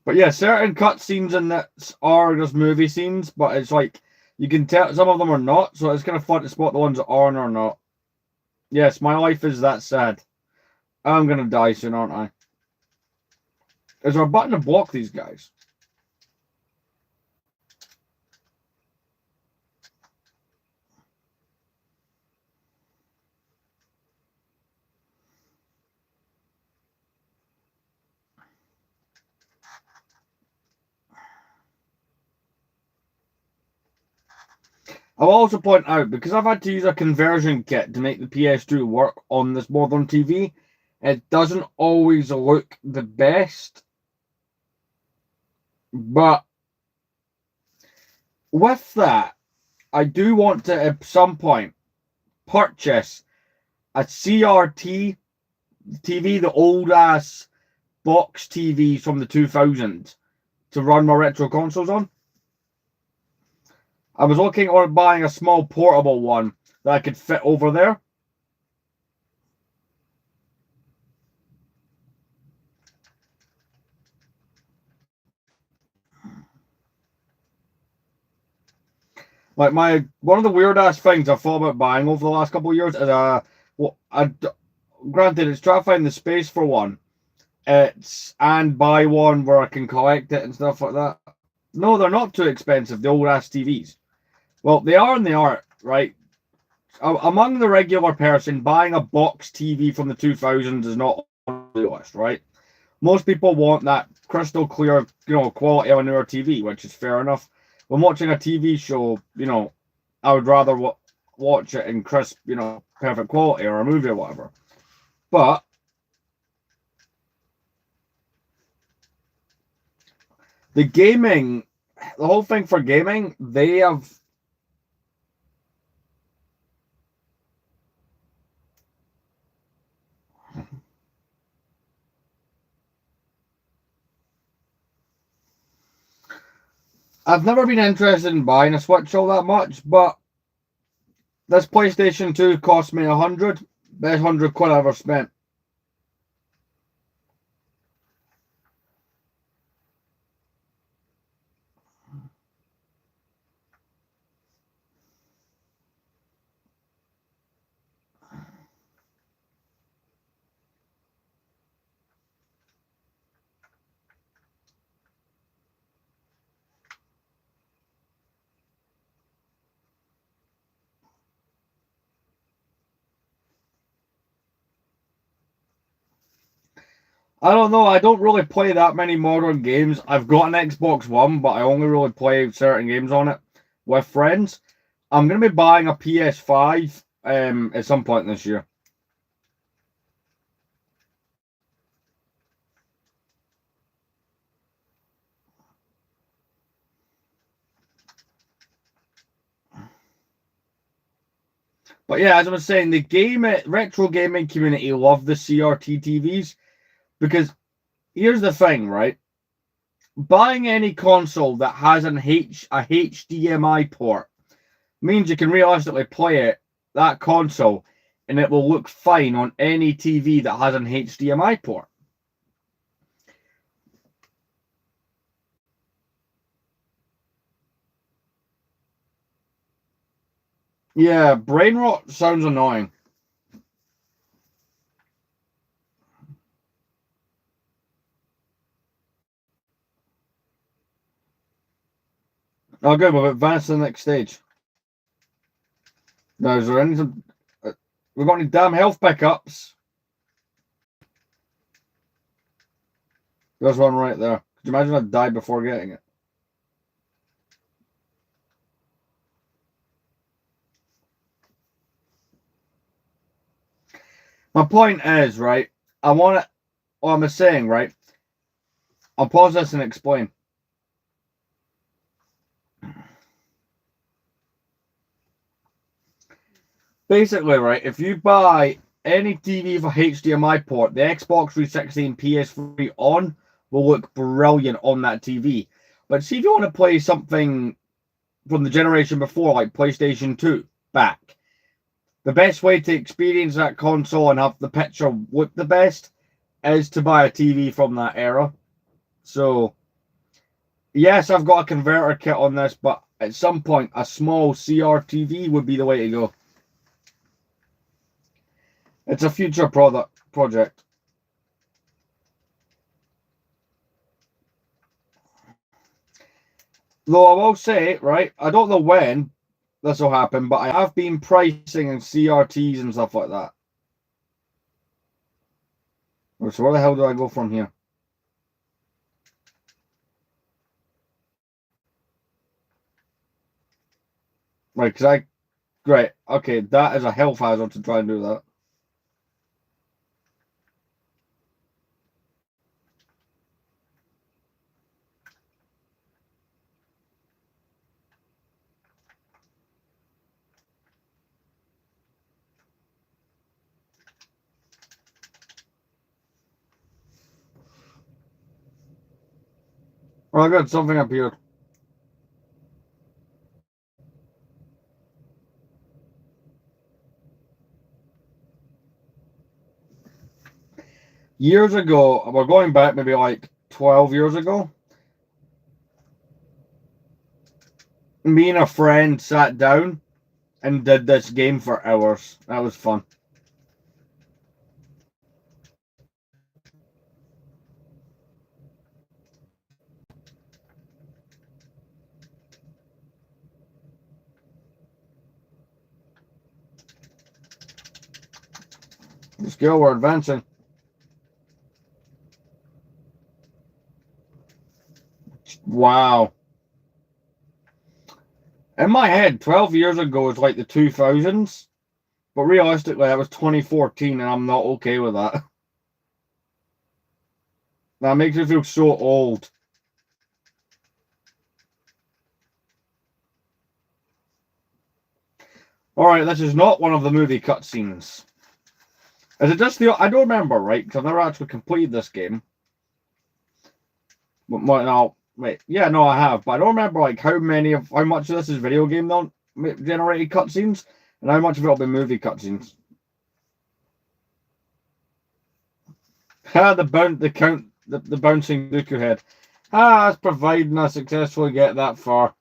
But yeah, certain cutscenes in this are just movie scenes, but it's like you can tell some of them are not, so it's kind of fun to spot the ones that are and are not. Yes, my life is that sad. I'm gonna die soon, aren't I? Is there a button to block these guys? I'll also point out, because I've had to use a conversion kit to make the PS2 work on this modern TV, it doesn't always look the best. But with that, I do want to, at some point, purchase a CRT TV, the old-ass box TVs from the 2000s, to run my retro consoles on. I was looking at buying a small portable one that I could fit over there. Like one of the weird ass things I've thought about buying over the last couple of years is granted it's trying to find the space for one. And buy one where I can collect it and stuff like that. No, they're not too expensive, the old ass TVs. Well, they are and they aren't, right? Among the regular person, buying a box TV from the 2000s is not on the list, right? Most people want that crystal clear, quality of a newer TV, which is fair enough. When watching a TV show, I would rather watch it in crisp, perfect quality, or a movie or whatever. But the whole thing for gaming, they have... I've never been interested in buying a Switch all that much, but this PlayStation 2 cost me 100. Best 100 quid I ever spent. I don't know, I don't really play that many modern games. I've got an Xbox One, but I only really play certain games on it with friends. I'm going to be buying a PS5 at some point this year. But yeah, as I was saying, the retro gaming community love the CRT TVs because here's the thing, right? Buying any console that has a HDMI port means you can realistically play that console, and it will look fine on any TV that has an HDMI port. Yeah, brain rot sounds annoying. Oh, good. We've advanced to the next stage. Now, is there anything? We've got any damn health pickups? There's one right there. Could you imagine I died before getting it? My point is, right, I want to... What I'm saying, right? I'll pause this and explain. Basically, right, if you buy any TV with a HDMI port, the Xbox 360 and PS3 on will look brilliant on that TV. But see if you want to play something from the generation before, like PlayStation 2, back, the best way to experience that console and have the picture look the best is to buy a TV from that era. So, yes, I've got a converter kit on this, but at some point, a small CRTV would be the way to go. It's a future project. Though I will say, right, I don't know when this will happen, but I have been pricing and CRTs and stuff like that. So where the hell do I go from here? Right, right, okay, that is a health hazard to try and do that. Well, I got something up here. Years ago, we're going back maybe like 12 years ago. Me and a friend sat down and did this game for hours. That was fun. Let's go, we're advancing. Wow. In my head, 12 years ago is like the 2000s, but realistically, that was 2014, and I'm not okay with that. That makes me feel so old. Alright, this is not one of the movie cutscenes. Is it just the... I don't remember, right? Because I've never actually completed this game. But no, wait. Yeah, no, I have. But I don't remember, like, how much of this is video game generated cutscenes, and how much of it will be movie cutscenes. The bouncing Dooku head. That's providing I successfully get that far.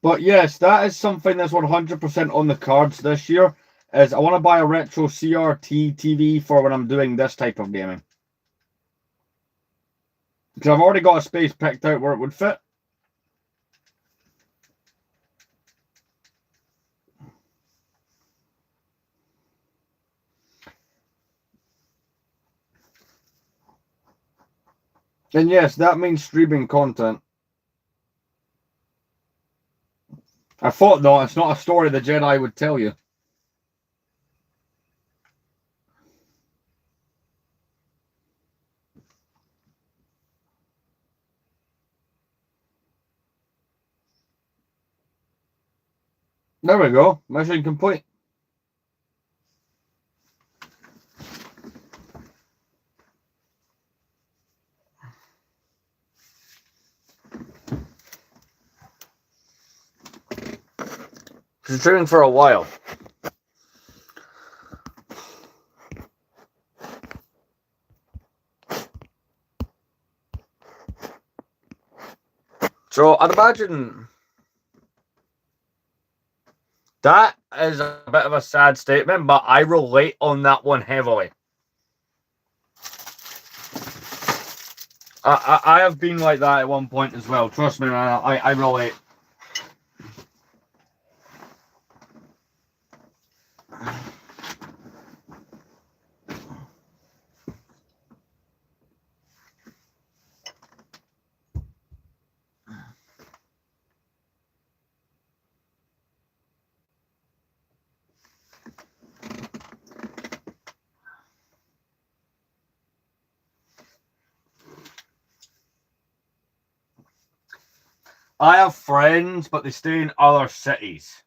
But yes, that is something that's 100% on the cards this year. Is I want to buy a retro CRT TV for when I'm doing this type of gaming. Because I've already got a space picked out where it would fit. And yes, that means streaming content. I thought, no, it's not a story the Jedi would tell you. There we go. Mission complete. She's streaming for a while. So I'd imagine that is a bit of a sad statement, but I relate on that one heavily. I have been like that at one point as well. Trust me, man. I relate. I have friends, but they stay in other cities.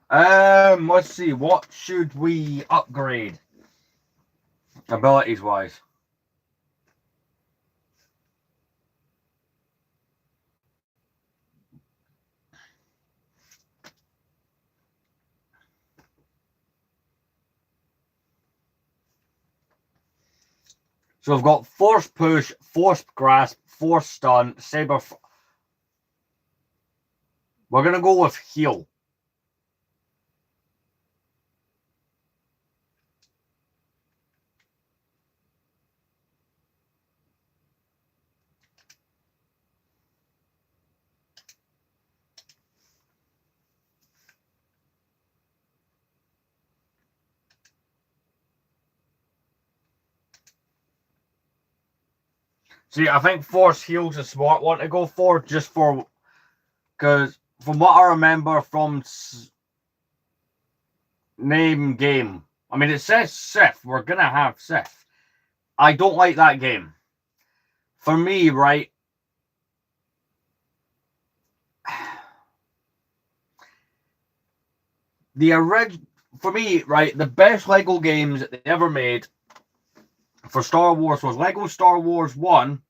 Let's see. What should we upgrade? Abilities wise. So we've got Force Push, Force Grasp, Force Stun, Saber. We're going to go with Heal. See, I think Force Heal's a smart one to go for, just for, because from what I remember from name game, I mean, it says Sith. We're going to have Sith. I don't like that game. For me, right, for me, right, the best Lego games that they ever made for Star Wars was Lego Star Wars 1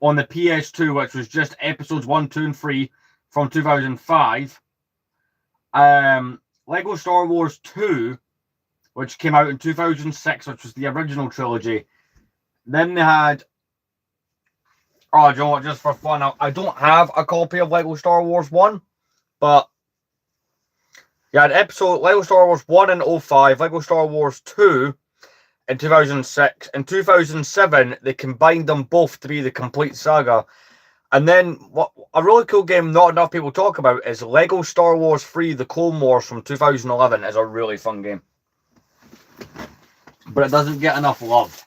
on the PS2, which was just episodes 1, 2, and 3 from 2005. Lego Star Wars 2, which came out in 2006, which was the original trilogy. Then they had, oh, do you know what, just for fun, I don't have a copy of Lego Star Wars 1, but you had Lego Star Wars 1 in 05, Lego Star Wars 2 in 2006. In 2007, they combined them both to be the complete saga. And then, what a really cool game not enough people talk about is Lego Star Wars 3 The Clone Wars from 2011 is a really fun game. But it doesn't get enough love.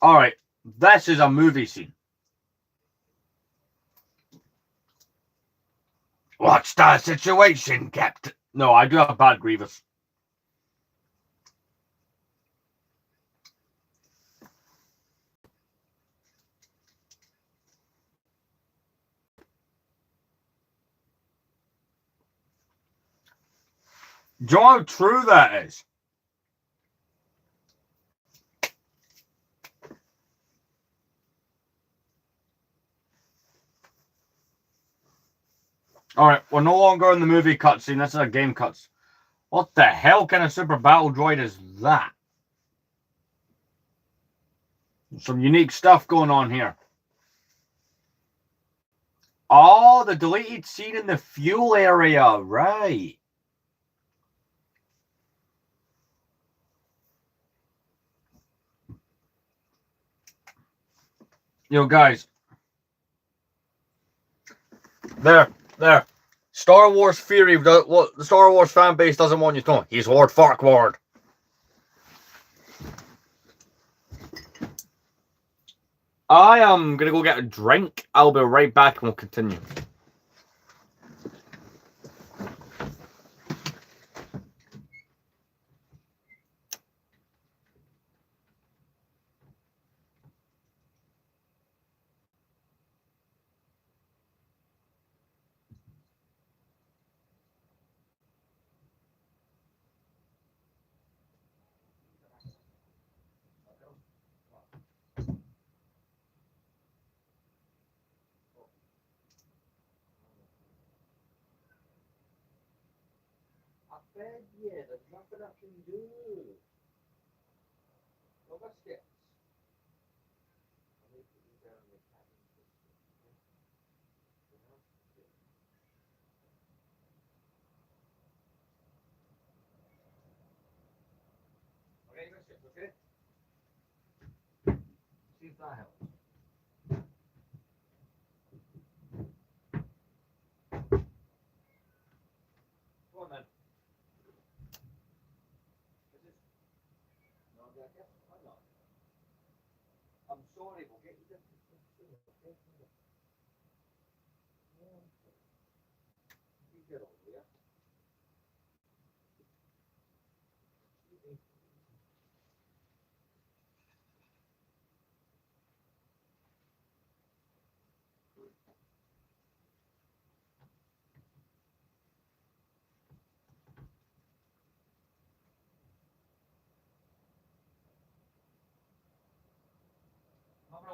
Alright, this is a movie scene. What's the situation, Captain? No, I do have bad Grievous. Do you know how true that is? Alright, we're no longer in the movie cutscene. This is a game cutscene. What the hell kind of super battle droid is that? Some unique stuff going on here. Oh, the deleted scene in the fuel area. Right. Yo, guys. There. Star Wars theory. What the Star Wars fan base doesn't want you to know. He's Lord Farquaad. I am going to go get a drink. I'll be right back and we'll continue. Yeah, there's nothing I can do. No biscuits. Okay, biscuits, okay? See if that helps. Go on then. No, yeah, why not? I'm sorry, we'll get you this. You get over here.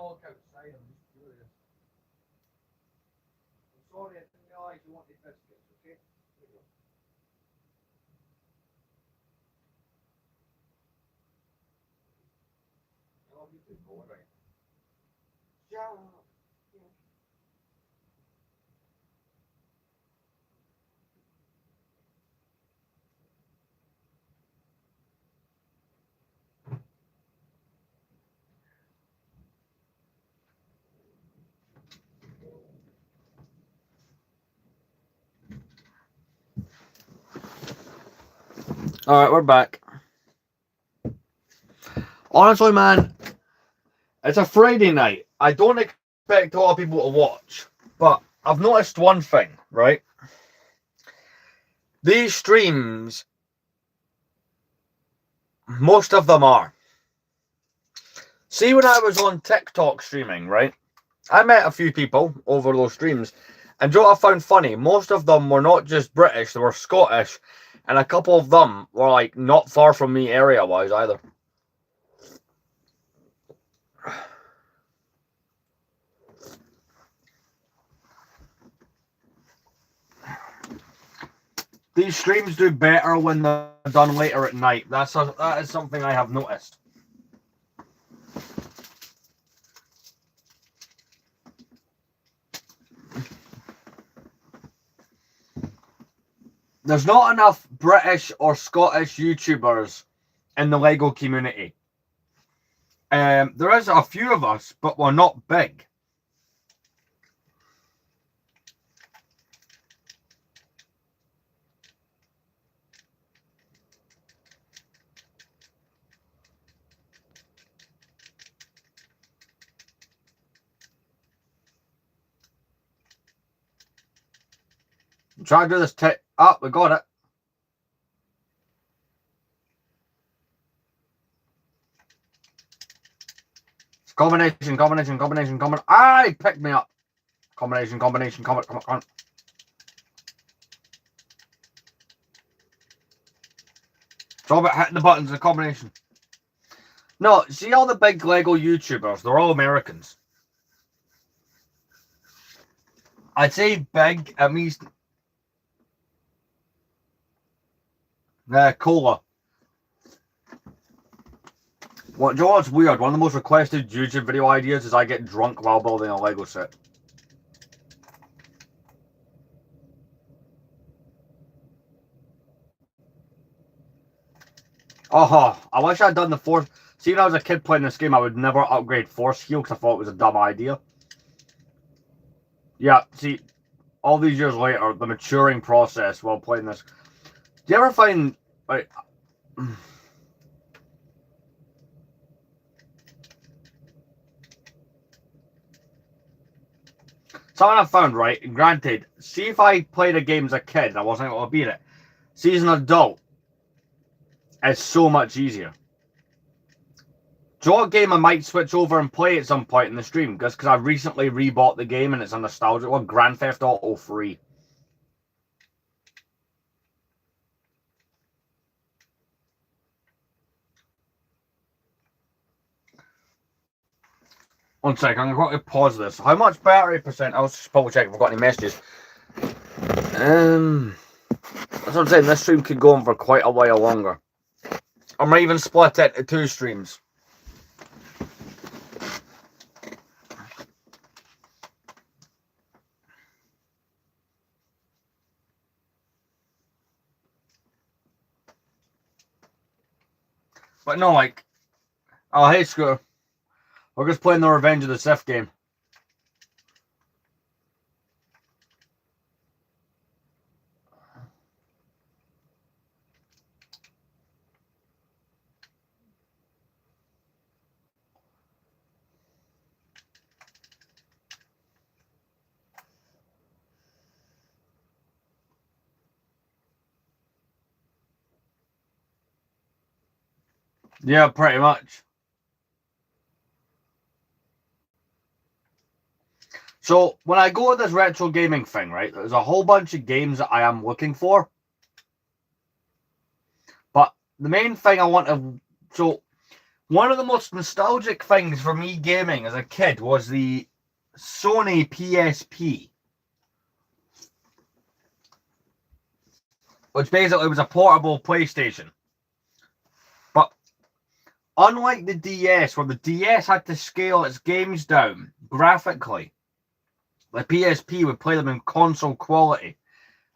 look outside. I'm just curious. I'm sorry, I didn't realise you wanted biscuits, okay? There you go. I love you too, go right. Shut up. Alright, we're back. Honestly, man, it's a Friday night. I don't expect a lot of people to watch, but I've noticed one thing, right? These streams, most of them are. See, when I was on TikTok streaming, right? I met a few people over those streams, and you know what I found funny? Most of them were not just British, they were Scottish, and a couple of them were like not far from me area-wise either. These streams do better when they're done later at night. That is something I have noticed. There's not enough British or Scottish YouTubers in the LEGO community. There is a few of us, but we're not big. Try to do this up, we got it. It's combination. Aye, pick me up. Combination, come on. It's all about hitting the buttons, the combination. No, see all the big LEGO YouTubers, they're all Americans. I'd say big, at least. Cola. What, you know what's weird? One of the most requested YouTube video ideas is I get drunk while building a LEGO set. Oh, I wish I'd done the force. See, when I was a kid playing this game, I would never upgrade force heal because I thought it was a dumb idea. Yeah, see, all these years later, the maturing process while playing this. Do you ever find, like, something I found, right? And granted, see if I played a game as a kid and I wasn't able to beat it. See, as an adult, it's so much easier. Do you know what game I might switch over and play at some point in the stream? Just because I recently rebought the game and it's a nostalgic one. Grand Theft Auto 3. One second, I'm going to pause this. How much battery percent? I was just probably checking if I've got any messages. That's what I'm saying. This stream could go on for quite a while longer. I might even split it into 2 streams. But no, like, oh, hey, Scooter. We're just playing the Revenge of the Sith game. Yeah, pretty much. So, when I go to this retro gaming thing, right, there's a whole bunch of games that I am looking for. But the main thing I want to... So, One of the most nostalgic things for me gaming as a kid was the Sony PSP, which basically was a portable PlayStation. But unlike the DS, where the DS had to scale its games down graphically, the PSP would play them in console quality.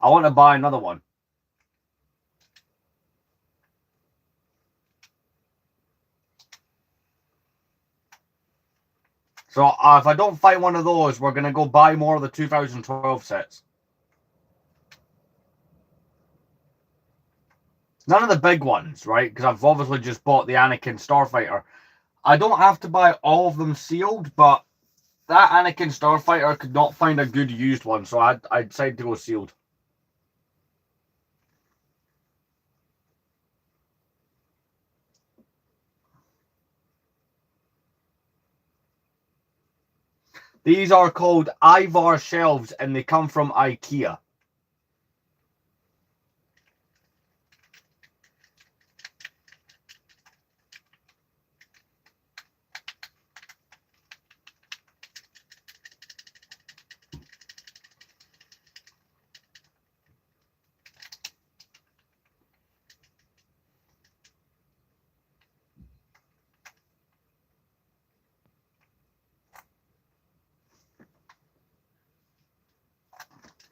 I want to buy another one. So if I don't find one of those, we're going to go buy more of the 2012 sets. None of the big ones, right? Because I've obviously just bought the Anakin Starfighter. I don't have to buy all of them sealed, but that Anakin Starfighter could not find a good used one, so I decided to go sealed. These are called Ivar shelves, and they come from IKEA.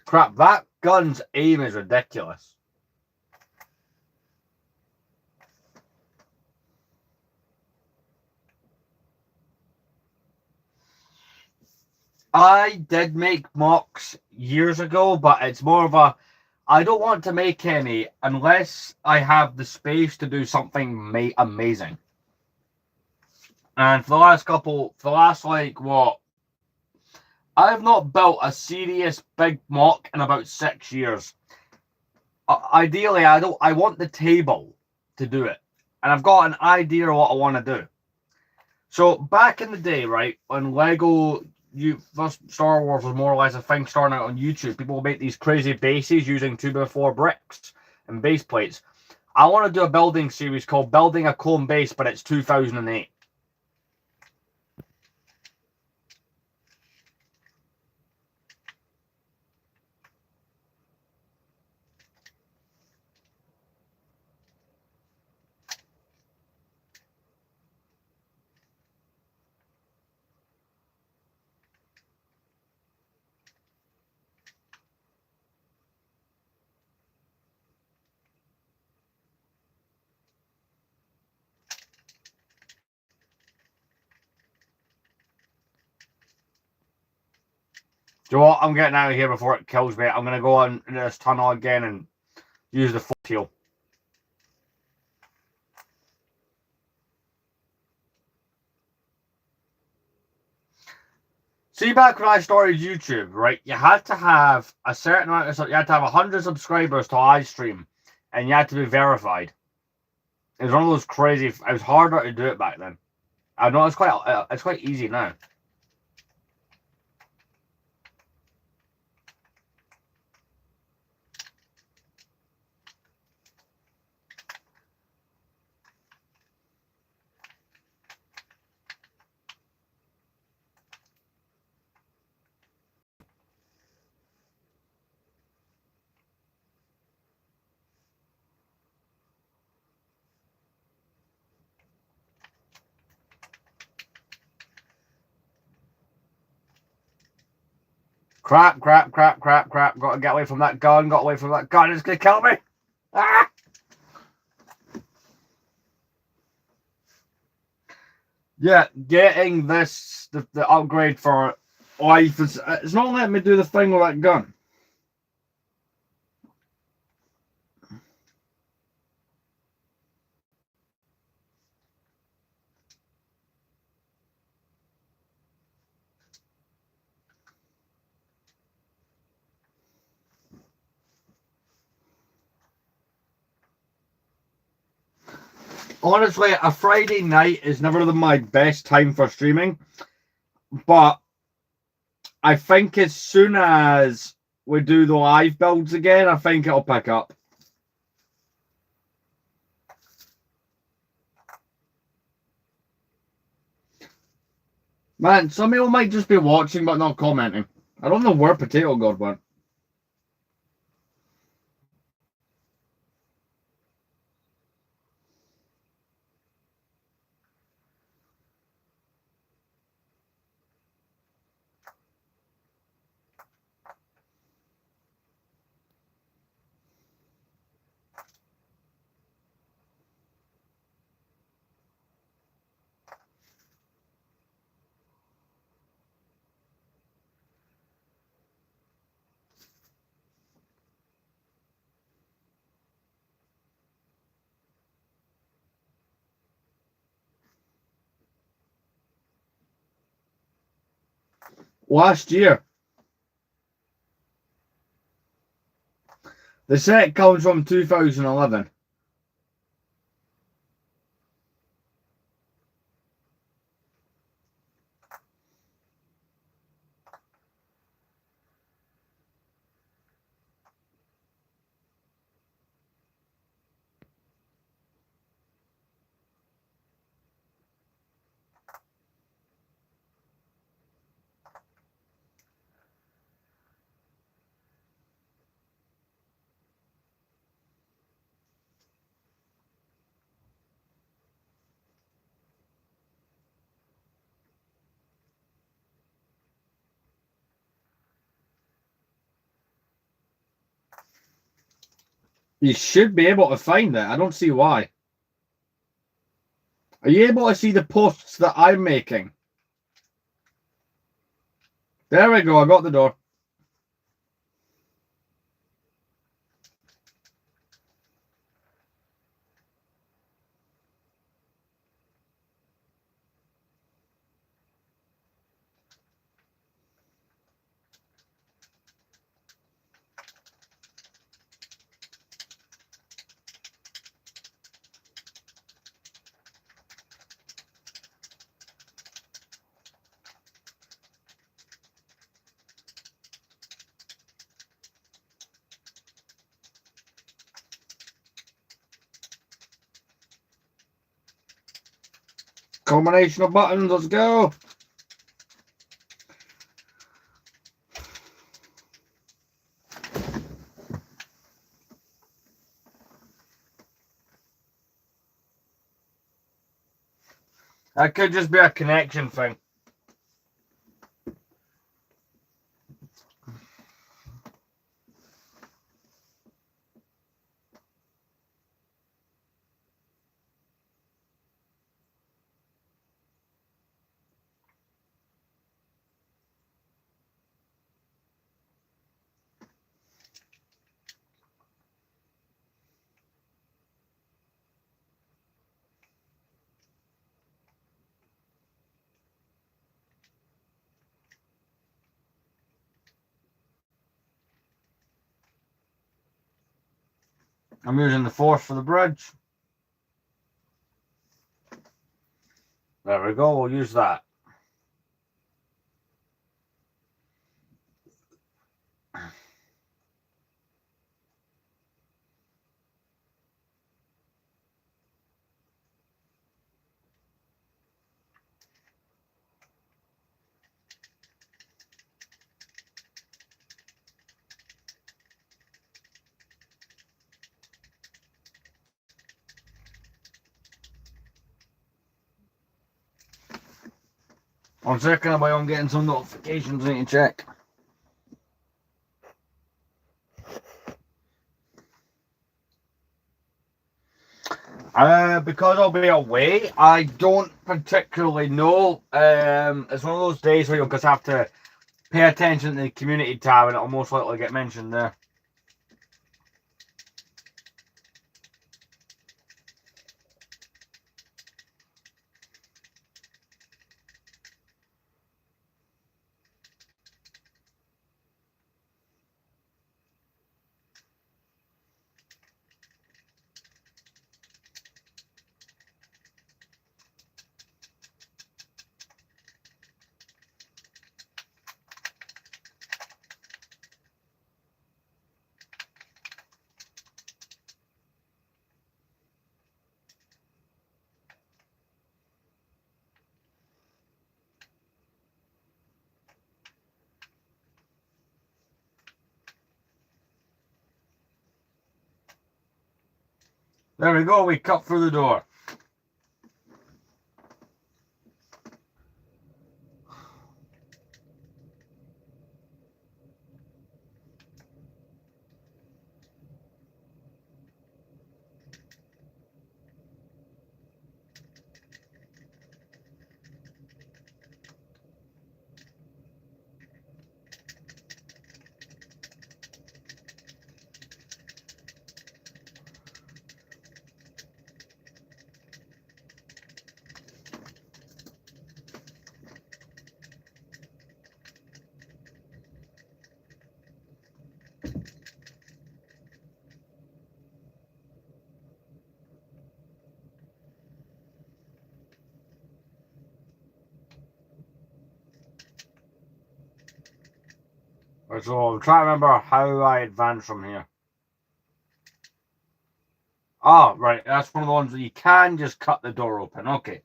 Crap, that gun's aim is ridiculous. I did make mocks years ago, but it's more of a, I don't want to make any unless I have the space to do something amazing. And for the last like what, I have not built a serious big mock in about 6 years. Ideally, I want the table to do it, and I've got an idea of what I want to do. So back in the day, right, when Lego first Star Wars was more or less a thing starting out on YouTube, people would make these crazy bases using 2x4 bricks and base plates. I want to do a building series called Building a Clone Base, but it's 2008. Do you know what? I'm getting out of here before it kills me. I'm going to go on into this tunnel again and use the foot heel. See, back when I started YouTube, right, you had to have a certain amount of, you had to have 100 subscribers to iStream, and you had to be verified. It was one of those crazy, it was harder to do it back then. I know it's quite easy now. Crap. Got to get away from that gun. It's going to kill me. Ah! Yeah, getting this, the upgrade for life, it's not letting me do the thing with that gun. Honestly, a Friday night is never my best time for streaming, but I think as soon as we do the live builds again, I think it'll pick up. Man, some people might just be watching but not commenting. I don't know where Potato God went. Last year. The set comes from 2011. You should be able to find it. I don't see why. Are you able to see the posts that I'm making? There we go. I got the door. Combination of buttons. Let's go. That could just be a connection thing. I'm using the force for the bridge. There we go. We'll use that. One second, I'm getting some notifications I need to check. Because I'll be away, I don't particularly know. It's one of those days where you'll just have to pay attention to the community tab and it'll most likely get mentioned there. There we go, we cut through the door. Right, so I'm trying to remember how I advance from here. Oh, right, that's one of the ones that you can just cut the door open. Okay.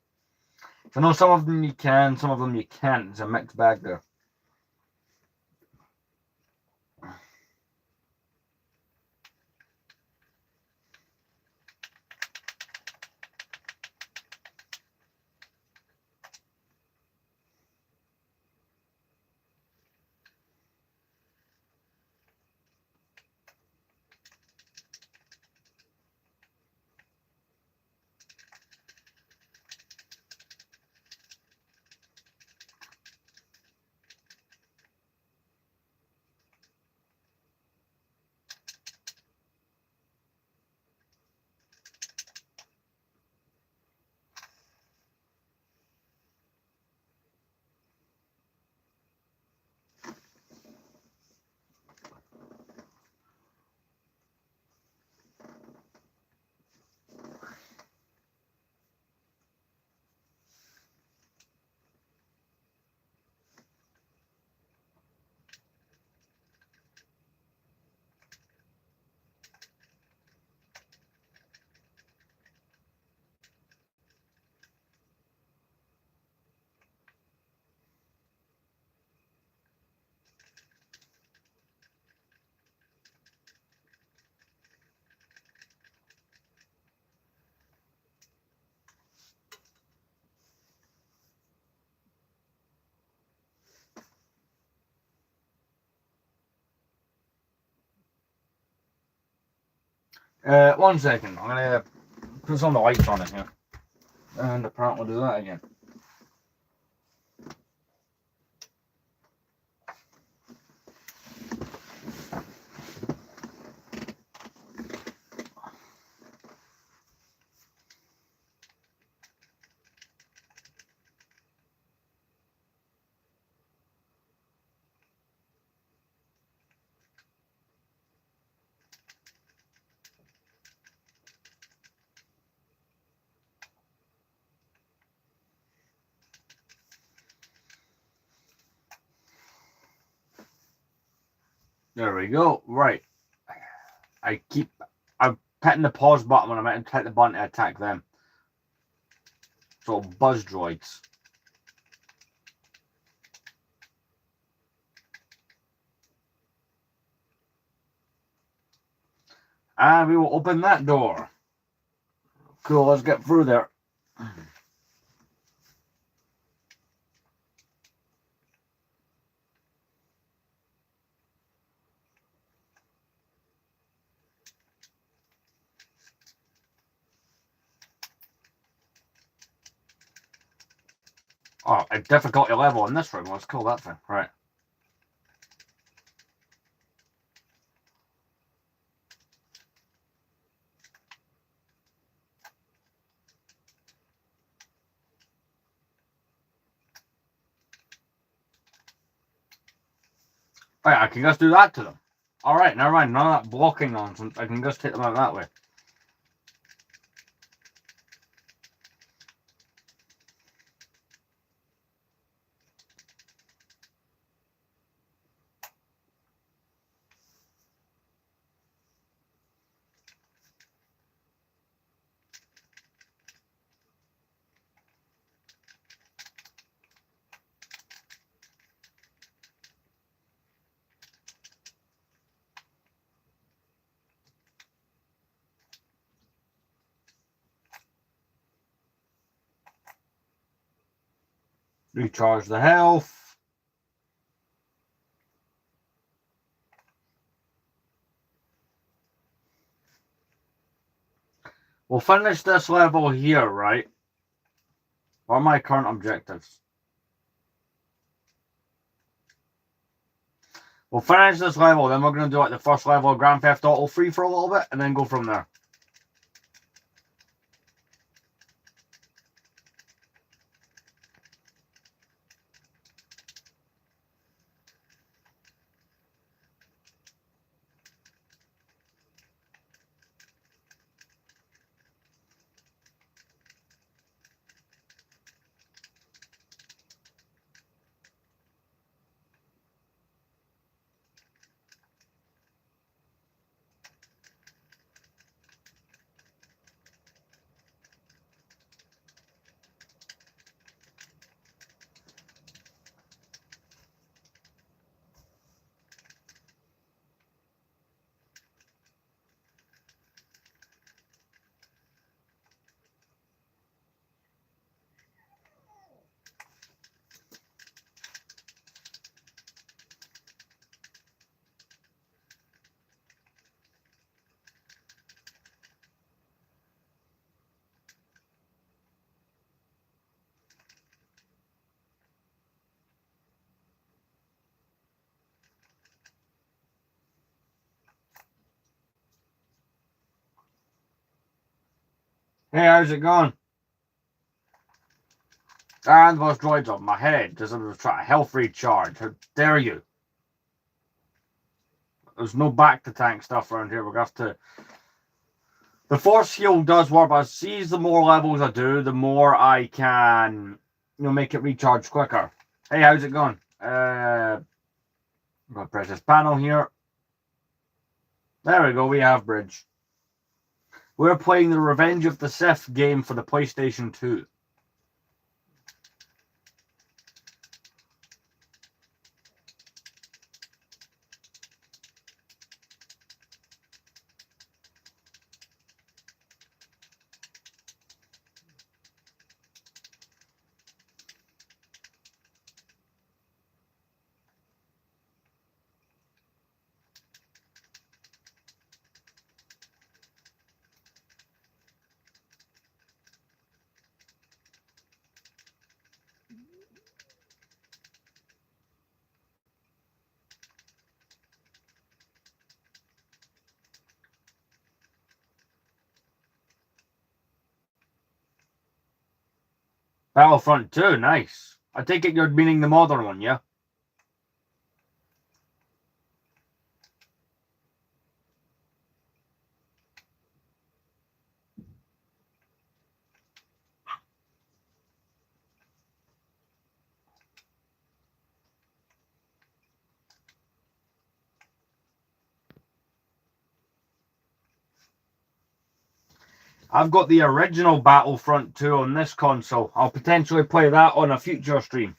So I know some of them you can, some of them you can't. It's a mixed bag there. One second. I'm gonna put some of the lights on it here. And apparently do that again. There we go. Right. I'm hitting the pause button when I'm meant to hit the button to attack them. So buzz droids. And we will open that door. Cool, let's get through there. Oh, a difficulty level in this room. Let's call that thing. Right. Right, I can just do that to them. Alright, never mind. None of that blocking nonsense. I can just take them out that way. Recharge the health. We'll finish this level here, right? What are my current objectives? We'll finish this level, then we're going to do like the first level of Grand Theft Auto 3 for a little bit, and then go from there. Hey, how's it going? And those droids on my head. Just to try a health recharge. How dare you? There's no back to tank stuff around here. We're going to have to... The force heal does work, but I see the more levels I do, the more I can, make it recharge quicker. Hey, how's it going? I'm going to press this panel here. There we go, we have bridge. We're playing the Revenge of the Sith game for the PlayStation 2. Battlefront 2, nice. I take it you're meaning the modern one, yeah? I've got the original Battlefront 2 on this console. I'll potentially play that on a future stream.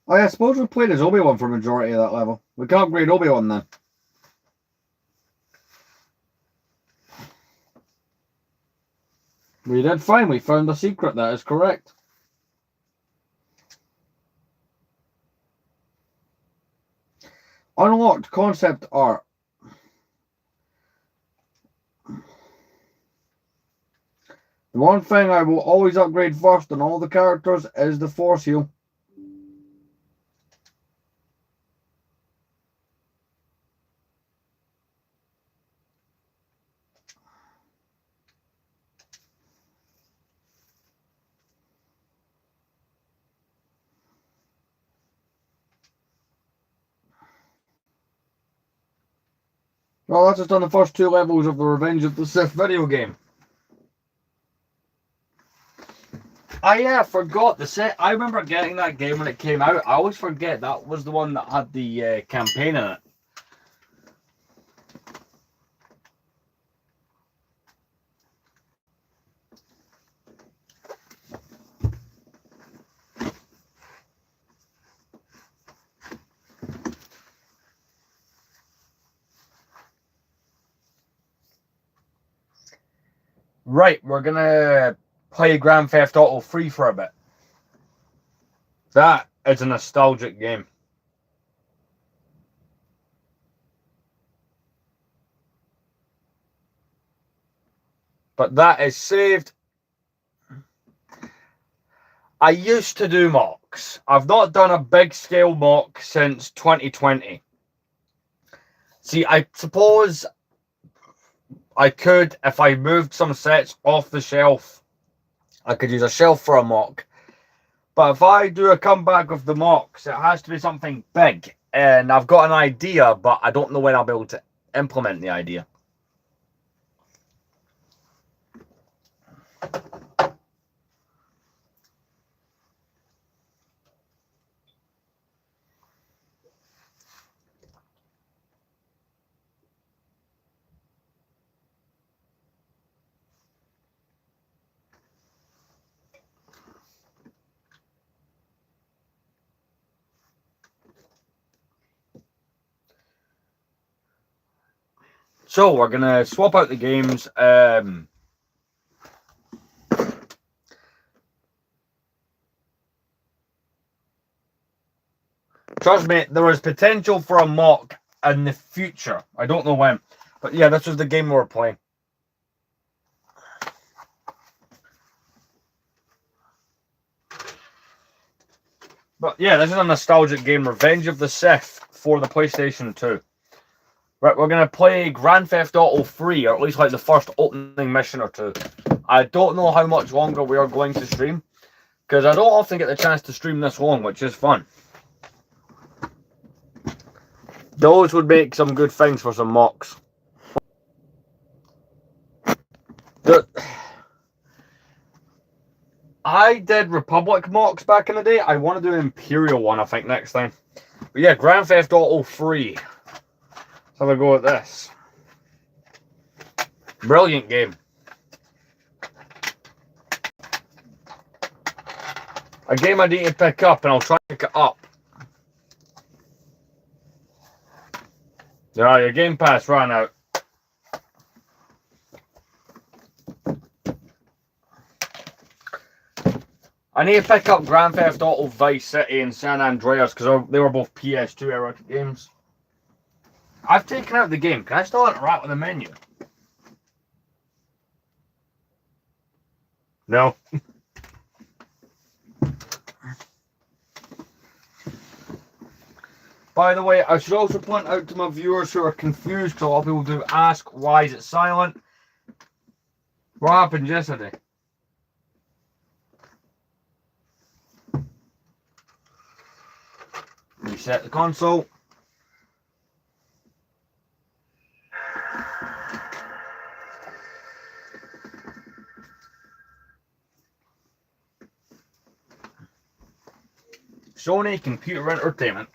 Oh yeah, I suppose we played as Obi-Wan for a majority of that level. We can upgrade Obi-Wan then. We did fine, we found the secret, that is correct. Unlocked concept art. The one thing I will always upgrade first on all the characters is the Force Heal. Well, that's just on the first 2 levels of the Revenge of the Sith video game. I forgot the set. I remember getting that game when it came out. I always forget that was the one that had the campaign in it. Right, we're gonna play Grand Theft Auto 3 for a bit. That is a nostalgic game. But that is saved. I used to do mocks. I've not done a big scale mock since 2020. See, I suppose I could, if I moved some sets off the shelf, I could use a shelf for a mock. But if I do a comeback of the mocks, it has to be something big. And I've got an idea, but I don't know when I'll be able to implement the idea. So we're gonna swap out the games. Trust me, there is potential for a mock in the future. I don't know when, but yeah, this was the game we were playing. But yeah, this is a nostalgic game, Revenge of the Sith for the PlayStation 2. Right, we're going to play Grand Theft Auto 3, or at least like the first opening mission or two. I don't know how much longer we are going to stream, because I don't often get the chance to stream this long, which is fun. Those would make some good things for some mocks. I did Republic mocks back in the day. I want to do an Imperial one, I think, next time. But yeah, Grand Theft Auto 3. Let's have a go at this. Brilliant game. A game I need to pick up, and I'll try to pick it up. Yeah, your Game Pass ran out. I need to pick up Grand Theft Auto Vice City and San Andreas because they were both PS2 era games. I've taken out the game. Can I still interact with the menu? No. By the way, I should also point out to my viewers who are confused, because a lot of people do ask, why is it silent? What happened yesterday? Reset the console. Sony Computer Entertainment.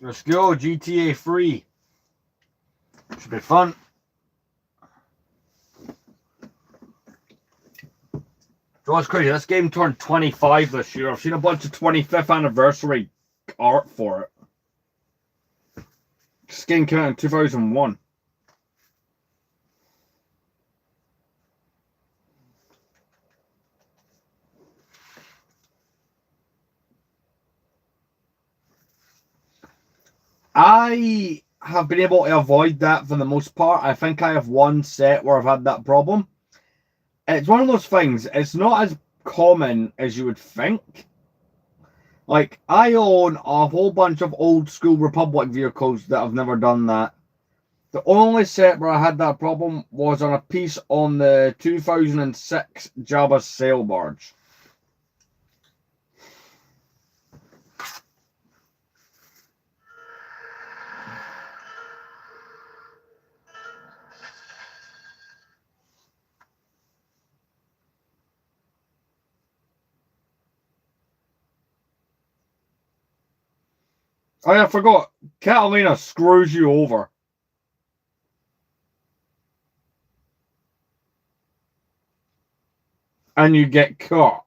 Let's go, GTA 3. Should be fun. So what's crazy, this game turned 25 this year. I've seen a bunch of 25th anniversary art for it. This game came out in 2001. I have been able to avoid that for the most part. I think I have one set where I've had that problem. It's one of those things, it's not as common as you would think. Like, I own a whole bunch of old school Republic vehicles that have never done that. The only set where I had that problem was on a piece on the 2006 Jabba's sail barge. Oh yeah, I forgot. Catalina screws you over. And you get caught.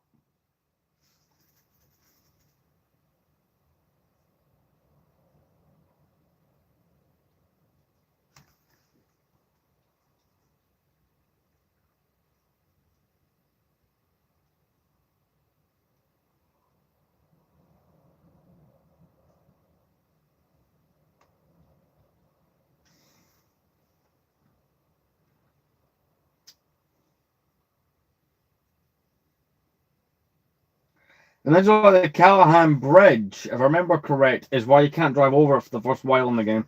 And that's why the Callahan Bridge, if I remember correct, is why you can't drive over it for the first while in the game.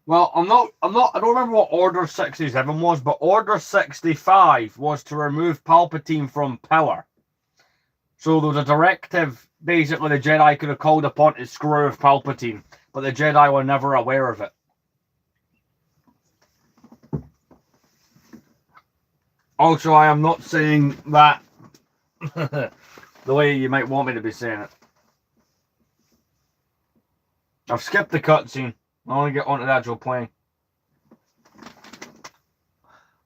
Well, I don't remember what Order 67 was, but Order 65 was to remove Palpatine from power. So there was a directive, basically the Jedi could have called upon to screw with Palpatine, but the Jedi were never aware of it. Also, I am not saying that the way you might want me to be saying it. I've skipped the cutscene. I want to get onto the actual playing.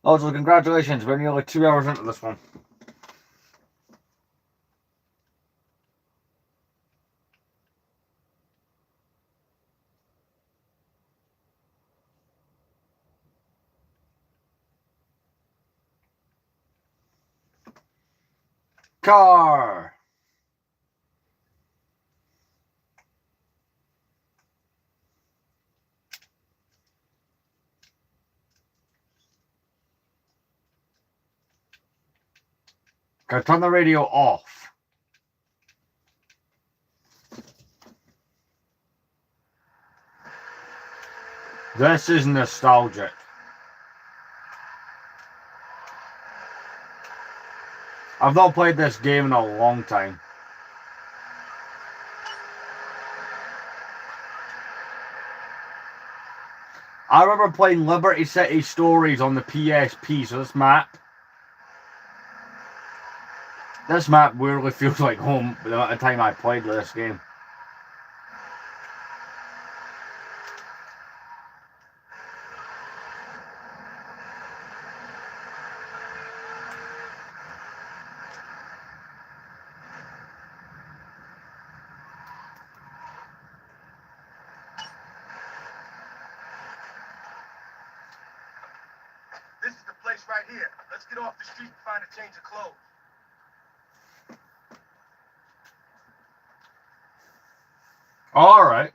Also, congratulations, we're nearly 2 hours into this one. Car! Okay, turn the radio off. This is nostalgic. I've not played this game in a long time. I remember playing Liberty City Stories on the PSP, so this map weirdly feels like home the amount of time I played this game. This is the place right here. Let's get off the street and find a change of clothes. All right.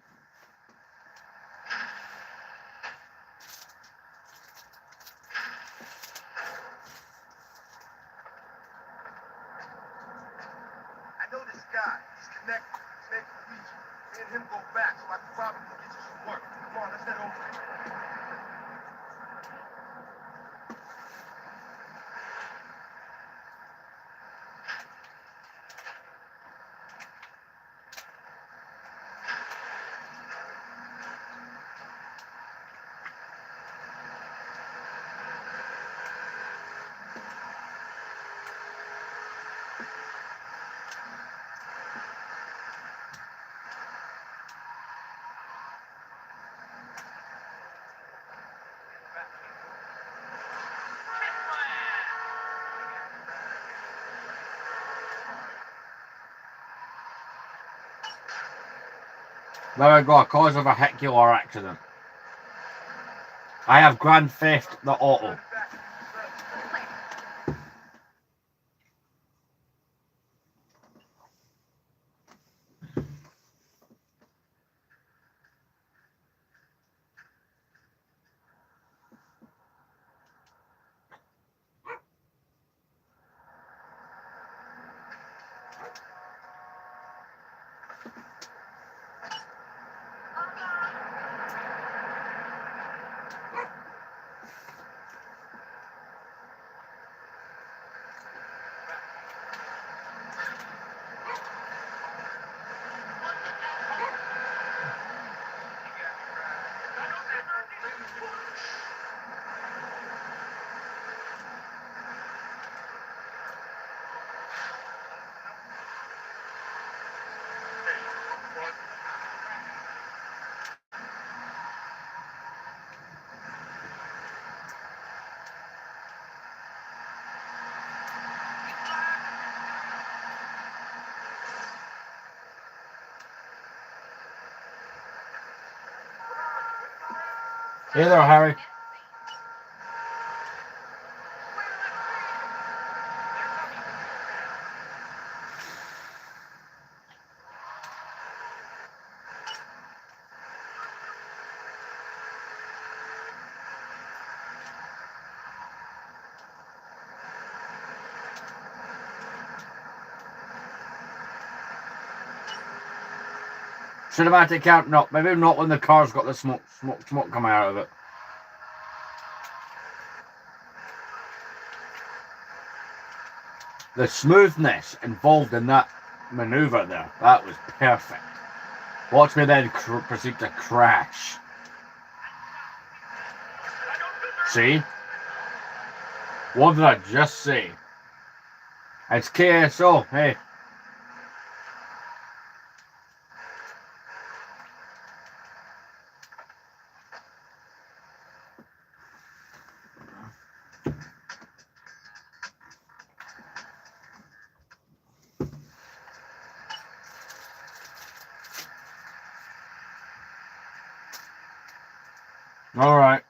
I know this guy. He's connected. His name's Luigi. Me and him go back, so I can probably get you some work. Come on, let's head over there. There we go, cause of a vehicular accident. I have Grand Theft the Auto. Hey there, Harry. Cinematic count, no, maybe not when the car's got the smoke coming out of it. The smoothness involved in that maneuver there, that was perfect. Watch me then proceed to crash. See? What did I just say? It's KSO, hey. All right.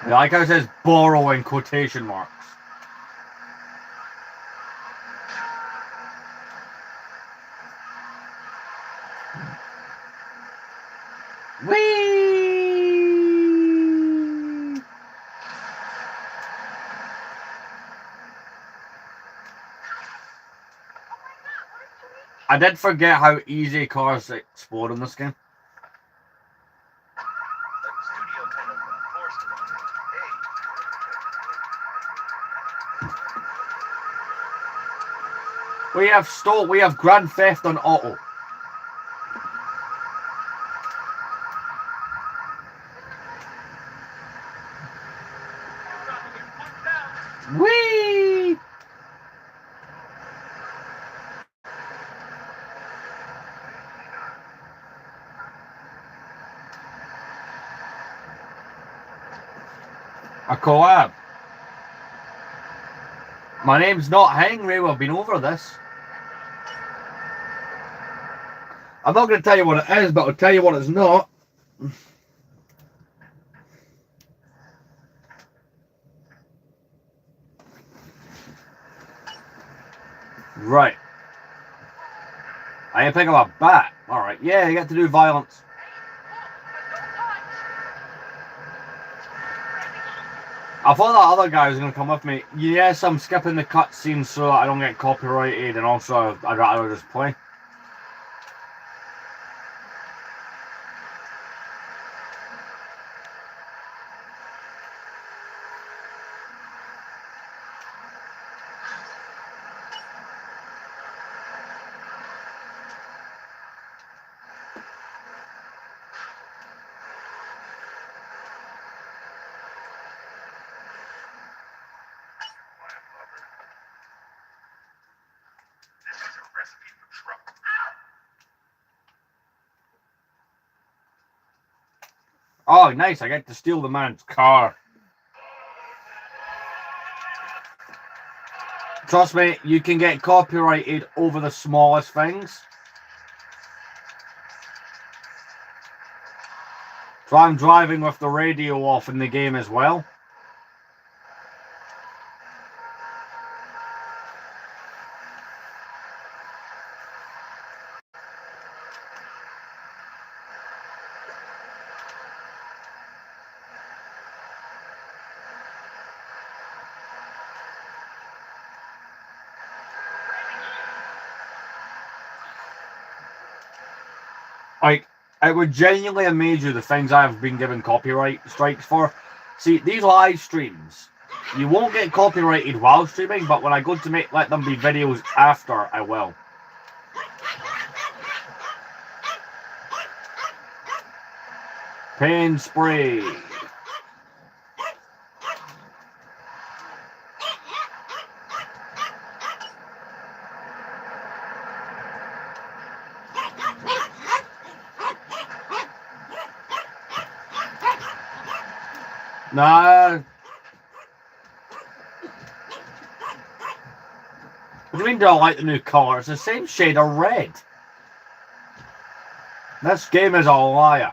Like how it says borrow in quotation marks. Whee! I did forget how easy cars explode in this game. We have Grand Theft on Auto. Whee! A collab. My name's not Henry, we've been over this. I'm not going to tell you what it is, but I'll tell you what it's not. Right. I pick up a bat. Alright, yeah, you get to do violence. I thought that other guy was going to come with me. Yes, I'm skipping the cutscenes so that I don't get copyrighted, and also I'd rather just play. Oh, nice, I get to steal the man's car. Trust me, you can get copyrighted over the smallest things. So I'm driving with the radio off in the game as well. Like, it would genuinely amaze you the things I've been given copyright strikes for. See, these live streams, you won't get copyrighted while streaming, but when I go to let them be videos after, I will. Pain spray. Nah. What do you mean, do I like the new colour? It's the same shade of red. This game is a liar.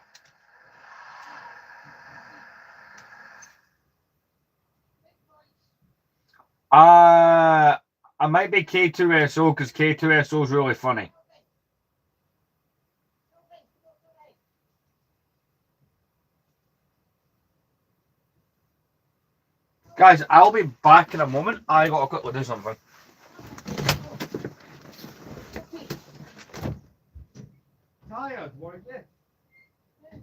I might be K2SO because K2SO is really funny. Guys, I'll be back in a moment. I gotta quickly do something. Tired, weren't you?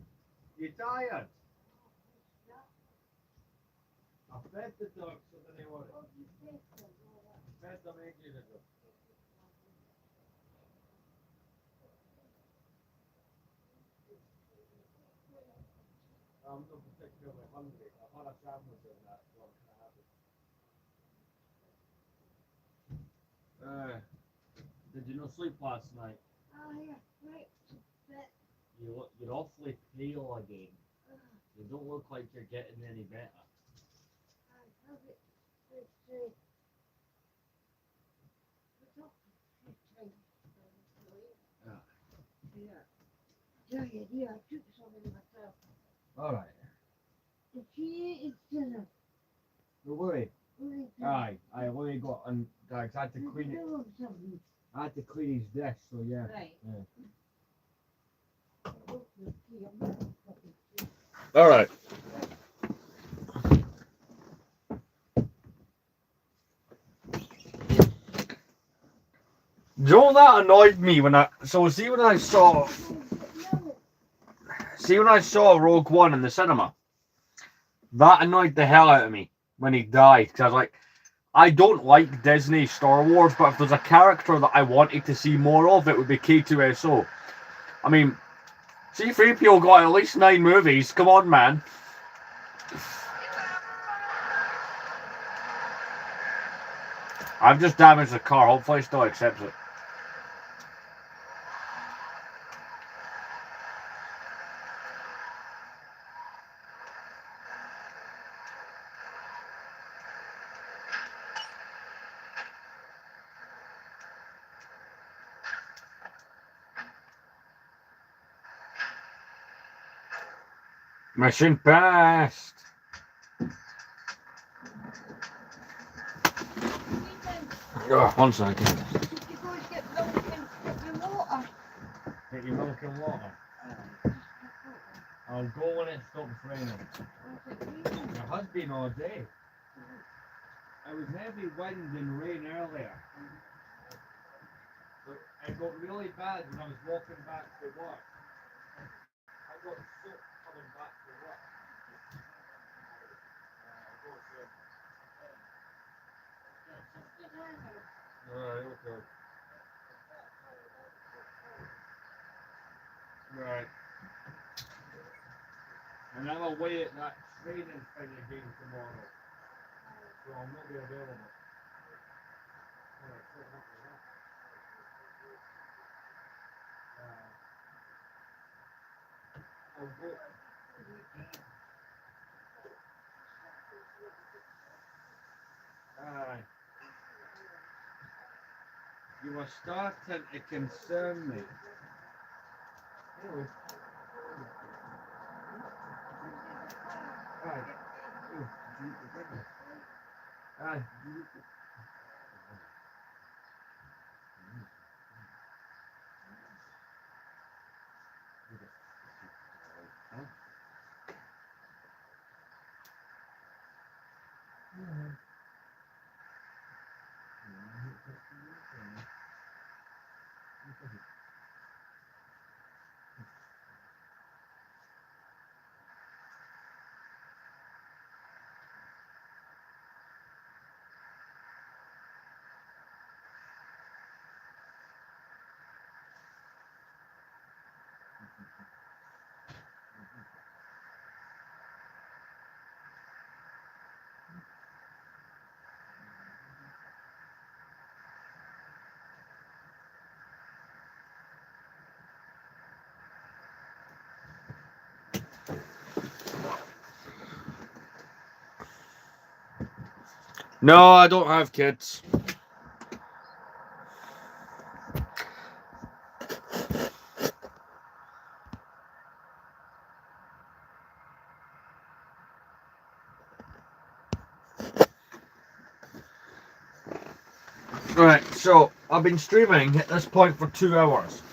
You tired? I fed the ducks so that they were. I fed them ages ago. I'm not particularly hungry. I've had a sandwich in that, so I'm kind of happy. Did you not sleep last night? Oh, yeah, right. You're awfully pale again. You don't look like you're getting any better. I have it. Yeah, I took something myself. Alright. The key is dinner. No worry. Aye, what have you got? And I had to clean it. I had to clean his dish, so yeah. Right. Alright. Joe, that annoyed me when I see when I saw Rogue One in the cinema. That annoyed the hell out of me when he died, because I was like, I don't like Disney Star Wars, but if there's a character that I wanted to see more of, it would be K2SO. I mean, C-3PO got at least 9 movies. Come on, man. I've just damaged the car. Hopefully it still accepts it. Mission passed. Oh, 1 second. Did you go and get milk and water? Get your milk and water. I'll go when it stops raining. It has been all day. It was heavy wind and rain earlier. But it got really bad when I was walking back to work. I got soaked coming back to work. Alright, okay. Right. And I'm away at that training thing again tomorrow. So I'll not be available. I'll go. Aye. You were starting to concern me. Aye. No, I don't have kids. Right, so I've been streaming at this point for 2 hours.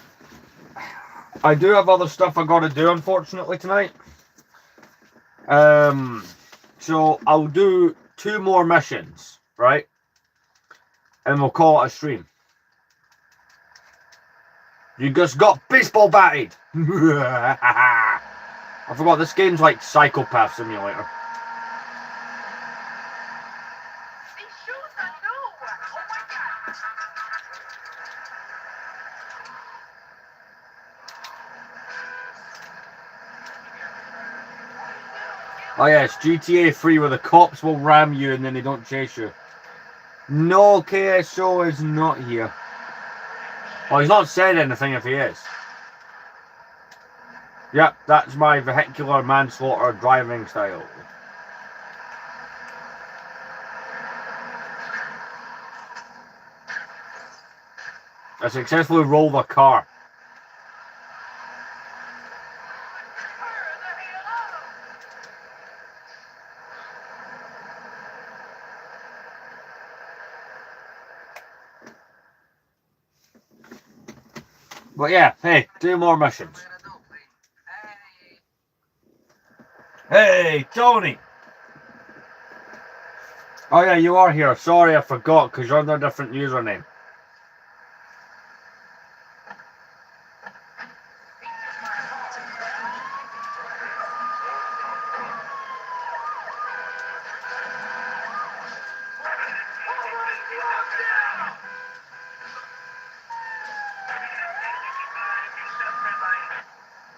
I do have other stuff I gotta do, unfortunately, tonight. So I'll do 2 more missions, right? And we'll call it a stream. You just got baseball batted! I forgot this game's like Psychopath Simulator. These shoes are new. Oh my god. Oh yeah, it's GTA 3 where the cops will ram you and then they don't chase you. No, KSO is not here. Well, he's not said anything if he is. Yep, that's my vehicular manslaughter driving style. I successfully rolled a car. But yeah, hey, 2 more missions. Hey, Tony! Oh yeah, you are here. Sorry, I forgot, because you're under a different username.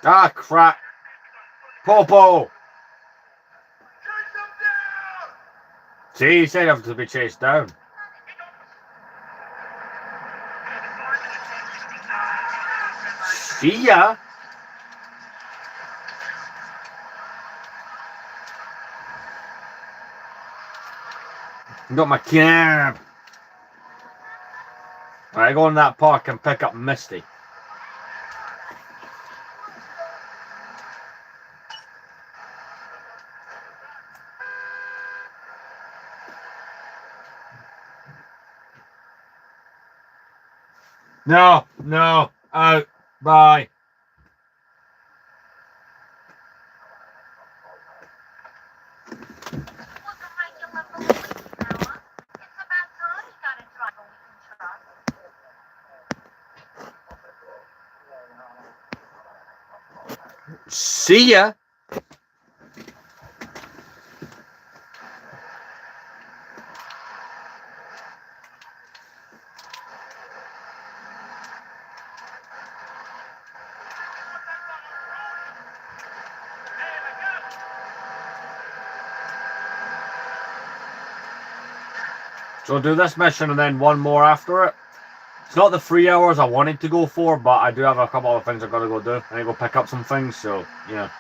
Ah, crap. Popo! See, he said I have to be chased down. See ya! Got my cab. I go in that park and pick up Misty. No, no, out, bye. See ya. So I'll do this mission and then 1 more after it. It's not the 3 hours I wanted to go for, but I do have a couple of things I've got to go do. I need to go pick up some things, so, yeah.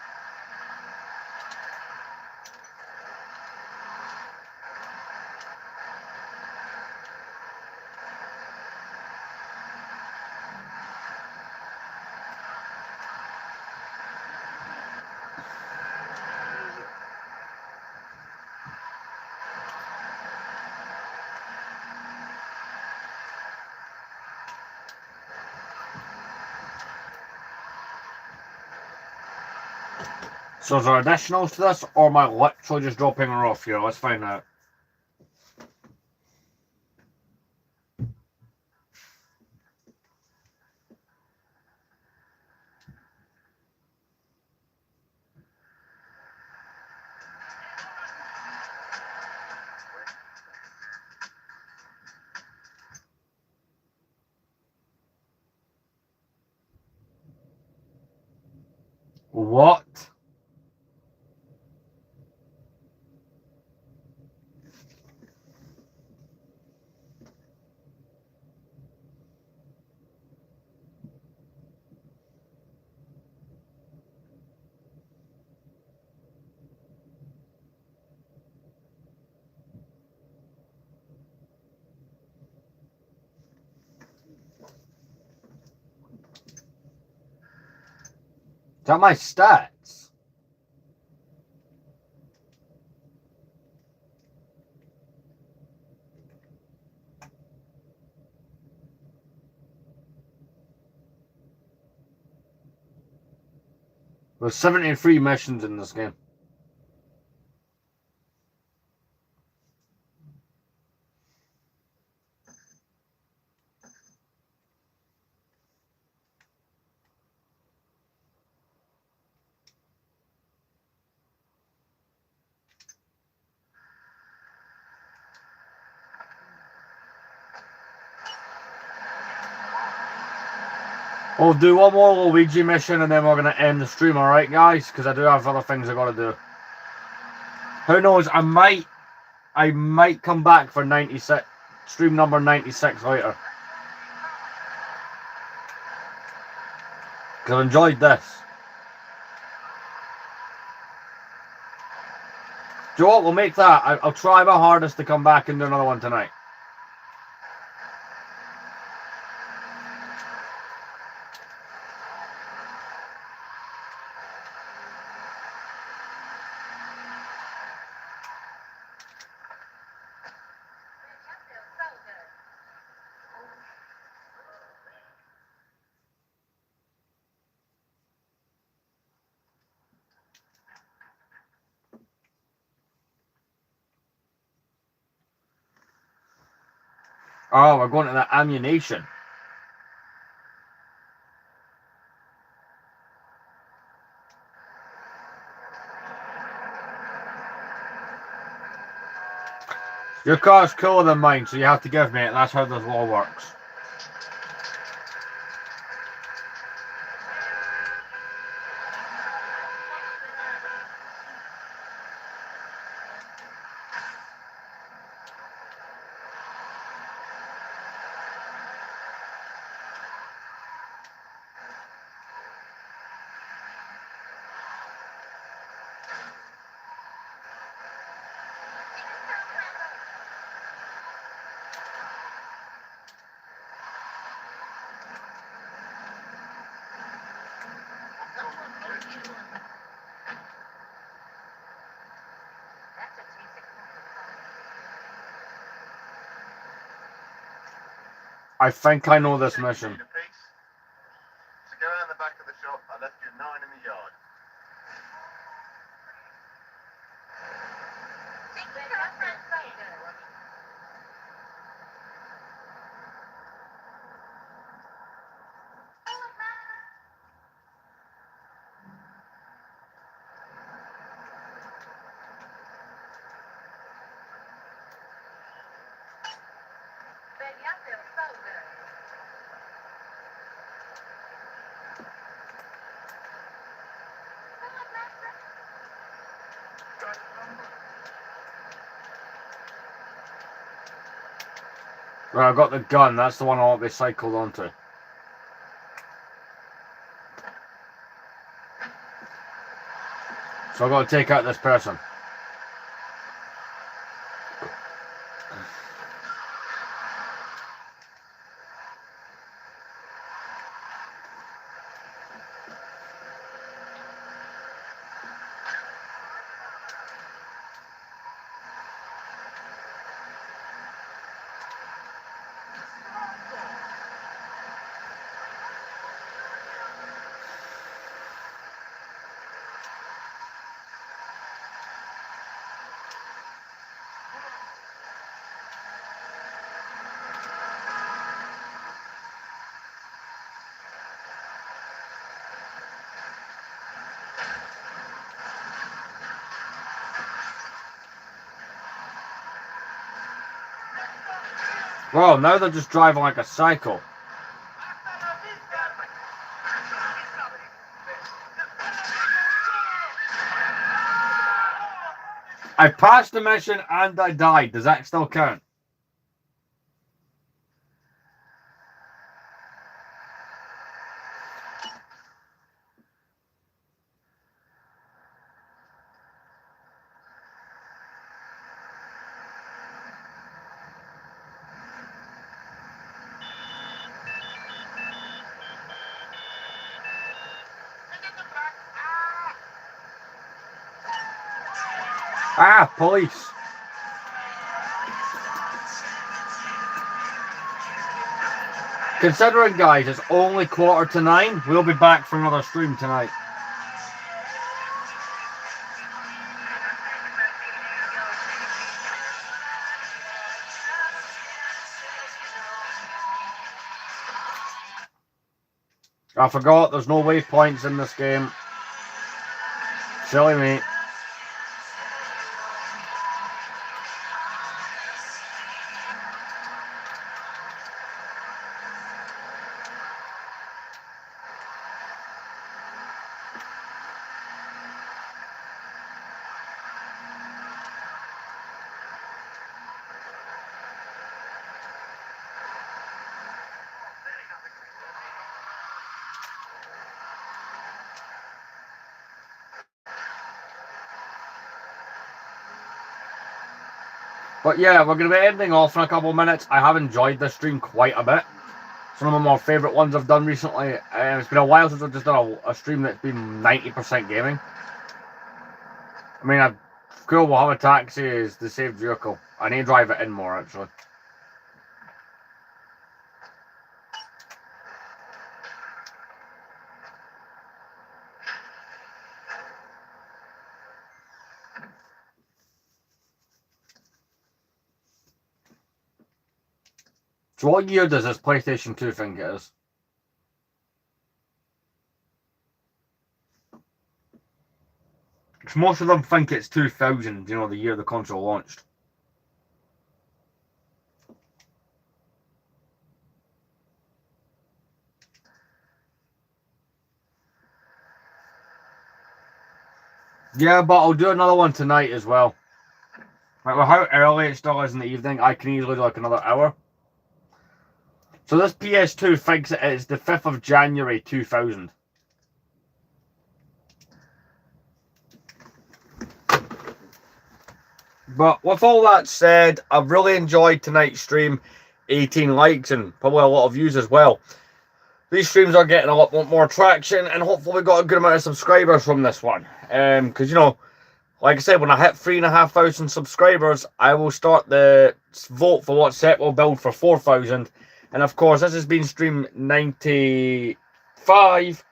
So is there additionals to this, or am I literally just dropping her off here? Let's find out. What? Is that my stats? There's 73 missions in this game. We'll do one more Luigi mission and then we're going to end the stream, alright guys? Because I do have other things I got to do. Who knows, I might come back for 96, stream number 96 later. Because I enjoyed this. Do you know what, we'll make that. I'll try my hardest to come back and do another one tonight. Oh, we're going to the ammunition. Your car's cooler than mine, so you have to give me it. That's how this law works. I think I know this mission. So go around the back of the shop. I left you 9 in the yard. Baby, I feel so good. Right, I've got the gun. That's the one I want to be cycled onto. So I've got to take out this person. Well, now they're just driving like a psycho. I passed the mission and I died. Does that still count? Ah, police. Considering, guys, it's only 8:45, we'll be back for another stream tonight. I forgot there's no waypoints in this game. Silly me. But yeah, we're going to be ending off in a couple of minutes. I have enjoyed this stream quite a bit. Some of my more favourite ones I've done recently. It's been a while since I've just done a stream that's been 90% gaming. I mean, cool, we'll have a taxi is the saved vehicle. I need to drive it in more, actually. So what year does this PlayStation 2 think it is? Because most of them think it's 2000, you know, the year the console launched. Yeah, but I'll do another one tonight as well. Like, with how early it still is in the evening, I can easily do like another hour. So this PS2 thinks it is the 5th of January 2000. But with all that said, I've really enjoyed tonight's stream. 18 likes and probably a lot of views as well. These streams are getting a lot more traction, and hopefully we got a good amount of subscribers from this one. Because, you know, like I said, when I hit 3,500 subscribers, I will start the vote for what set we'll build for 4,000. And of course, this has been stream 95.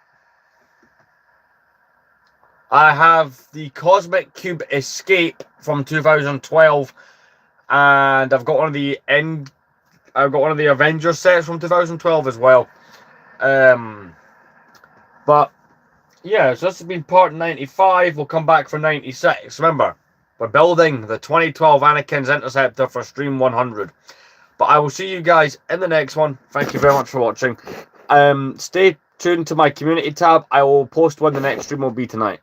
I have the Cosmic Cube Escape from 2012, and I've got one of the Avengers sets from 2012 as well. But yeah, so this has been part 95. We'll come back for 96. Remember, we're building the 2012 Anakin's Interceptor for stream 100. But I will see you guys in the next one. Thank you very much for watching. Stay tuned to my community tab. I will post when the next stream will be tonight.